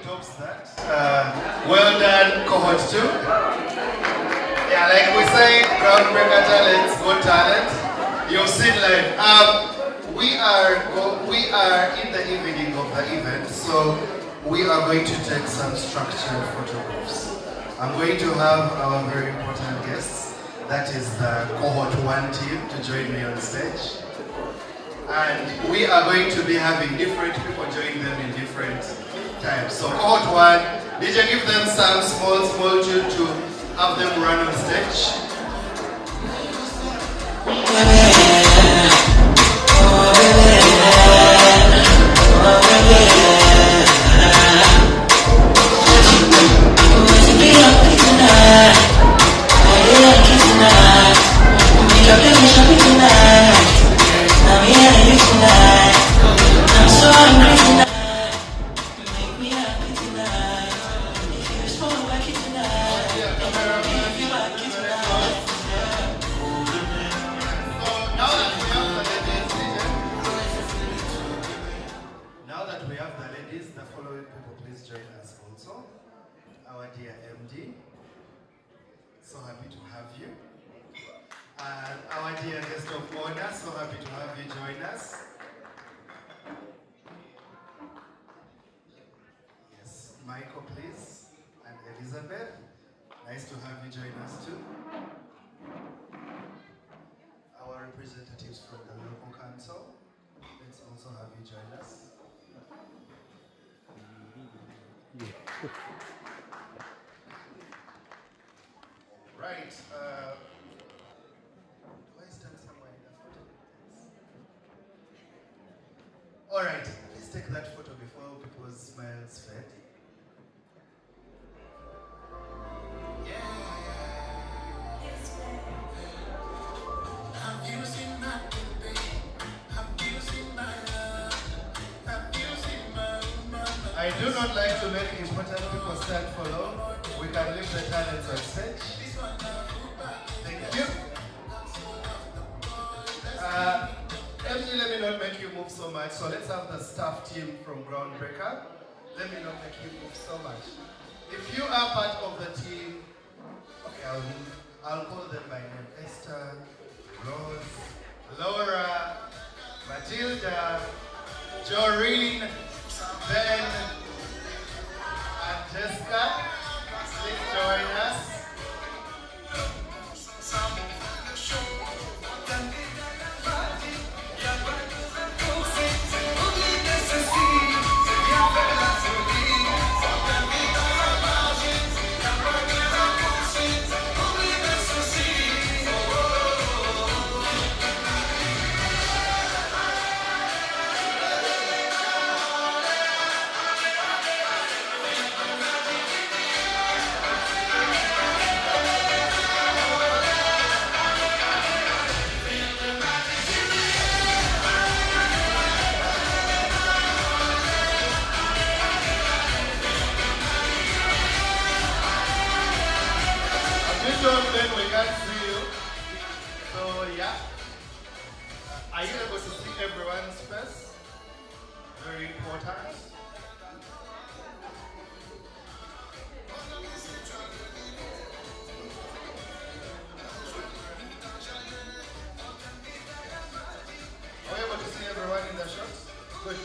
tops that. Well done, Cohort 2. Yeah, like we say, Groundbreaker talents, good talent. You've seen live. We are in the evening of the event, so we are going to take some structured photographs. I'm going to have our very important guests, that is the Cohort 1 team, to join me on stage. And we are going to be having different people join them in different times. So Cohort 1, did you give them some small tune to have them run on stage? Our dear MD, so happy to have you. And our dear guest of honor, so happy to have you join us. Yes, Michael, please, and Elizabeth, nice to have you join us too. Our representatives from the local council, let's also have you join us. Right. Do I stand somewhere in that photo? All right. Please take that photo before people's smiles fade. Have you seen my baby? Have you seen my love? Have you seen my woman? I do not like to make important people stand for long. We can leave the talents on stage. Thank you. MG, let me not make you move so much. So let's have the staff team from Groundbreaker. Let me not make you move so much. If you are part of the team, okay, I'll call them by name. Esther, Rose, Laura, Matilda, Joreen, Ben, and Jessica. Please join us. Then we can't see you. So yeah. Are you able to see everyone's face? Very important. Are you able to see everyone in the shots? Good.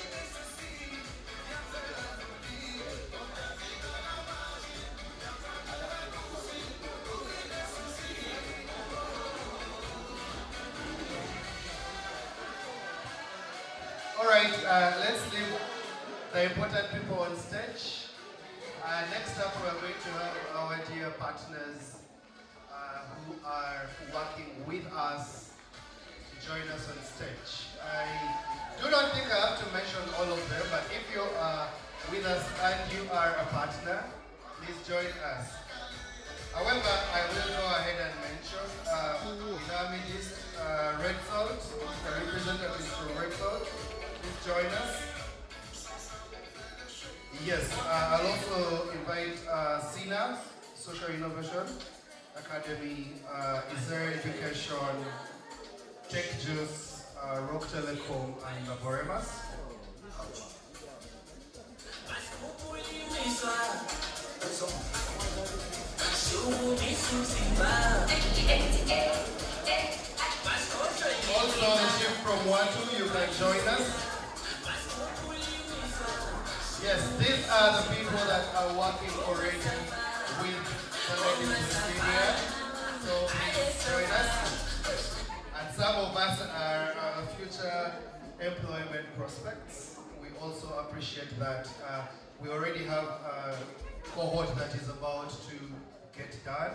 Alright, let's leave the important people on stage. Next up, we are going to have our dear partners who are working with us to join us on stage. I do not think I have to mention all of them, but if you are with us and you are a partner, please join us. However, I will go ahead and mention in our midst, Red Salt, the representatives from Red Salt. Please join us. Yes, I'll also invite SINA, Social Innovation Academy, Israel Education, Tech Juice, Rock Telecom, and Laboremas. Also, the team from Watu, you can join us. Yes, these are the people that are working already with the ladies in here. So please join us. And some of us are future employment prospects. We also appreciate that we already have a cohort that is about to get done.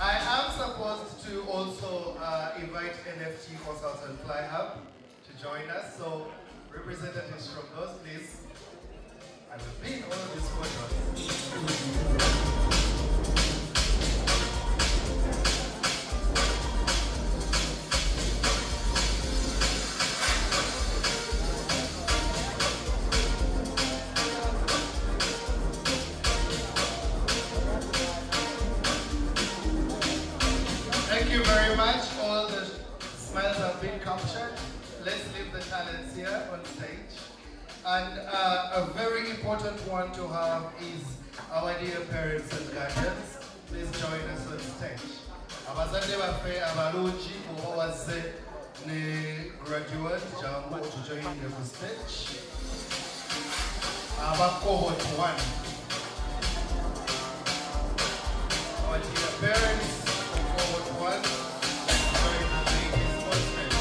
I am supposed to also invite NFT Consultant Fly Hub to join us. So representatives from those, please. I will be in all of these photos. Thank you very much. All the smiles have been captured. Let's leave the talents here on stage. And a very important one to have is our dear parents and guardians. Please join us on stage. Abazadde baffe abalungi oba wazze ne graduate jangu otujoyinire ku stage. Aba cohort 1. Our dear parents of cohort 1. Join the ladies on stage.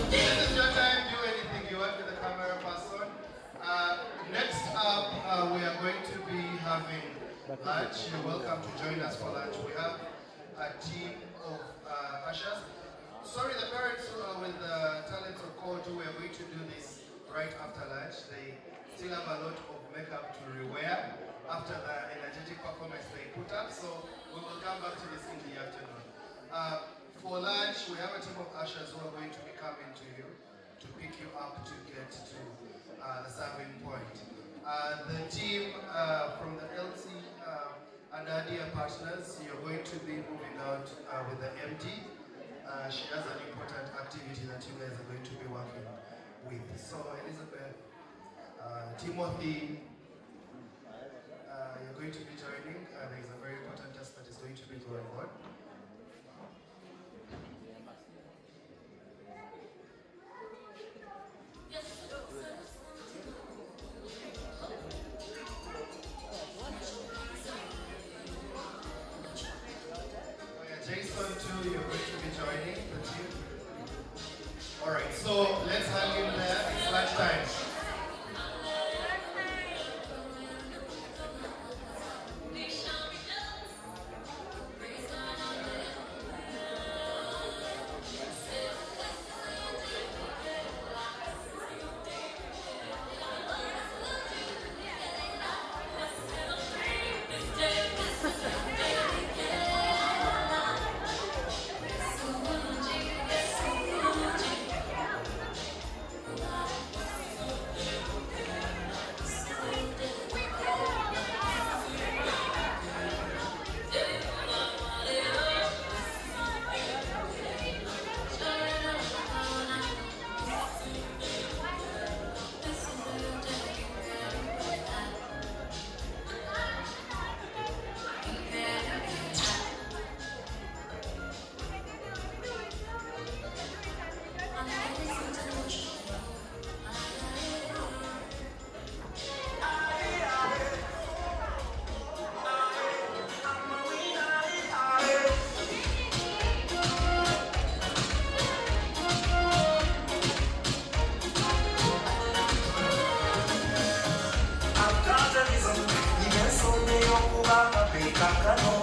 This is your time. Do anything you want with the camera person. Next up, we are going to be having lunch. You're welcome to join us for lunch. We have a team of ushers. Sorry, the parents with the talents of Cohort 2, we are going to do this right after lunch. They still have a lot of makeup to rewear after the energetic performance they put up. So we will come back to this in the afternoon. For lunch, we have a team of ushers who are going to be coming to you to pick you up to get to the serving point. The team from the LT and our dear partners, you're going to be moving out with the MD. She has an important activity that you guys are going to be working with. So Elizabeth, Timothy, you're going to be joining. There is a very important test that is going to be going on. Jason too, you're going to be joining the team. Alright, so let's hang in there. It's lunchtime. kakano.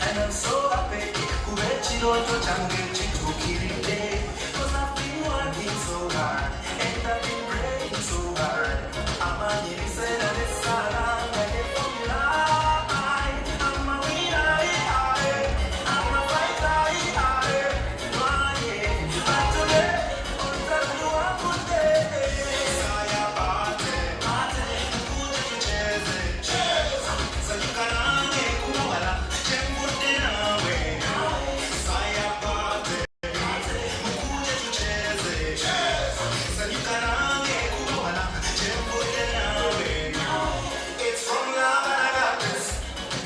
And I'm so happy, kubechiroto change chitukiride. Cause I've been working so hard, and I've been praying so hard. Amani said that it's salam, and if I'm lying, I'm a winner, I'm a fighter, but today, on the new one good day. Saya bate, kuja tucheze, so you can ane kumwala, chembude nawe. Saya bate, kuja tucheze, so you can ane kumwala, chembude nawe. It's from love and I got this,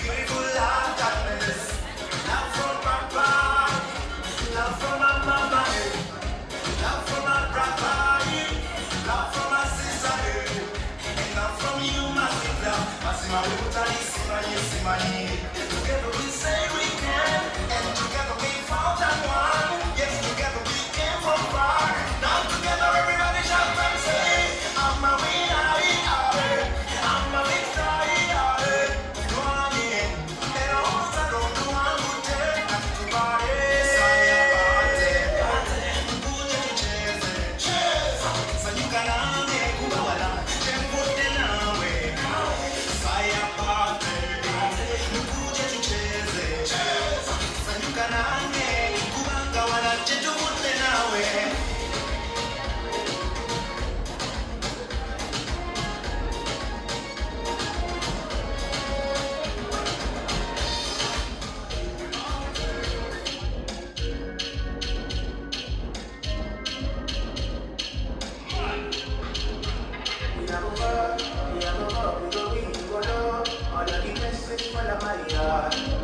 beautiful love got this. Love from Papa, love from my mama, love from my brother, love from my sister, and love from you, my sister. Masima utani simani simani. Together we say we can, and together we found that one. Yes, together we came from far. Now together everybody shout and say, I'm a winner, I'm a victor, and all I don't do, I'm good take back to body. Saya bate, kuja tucheze, so you can ane kumwala, chembude nawe. Saya bate, kuja tucheze, so you can ane kumanga wala chembude nawe. We have a world, we go, all of the message for the Maria.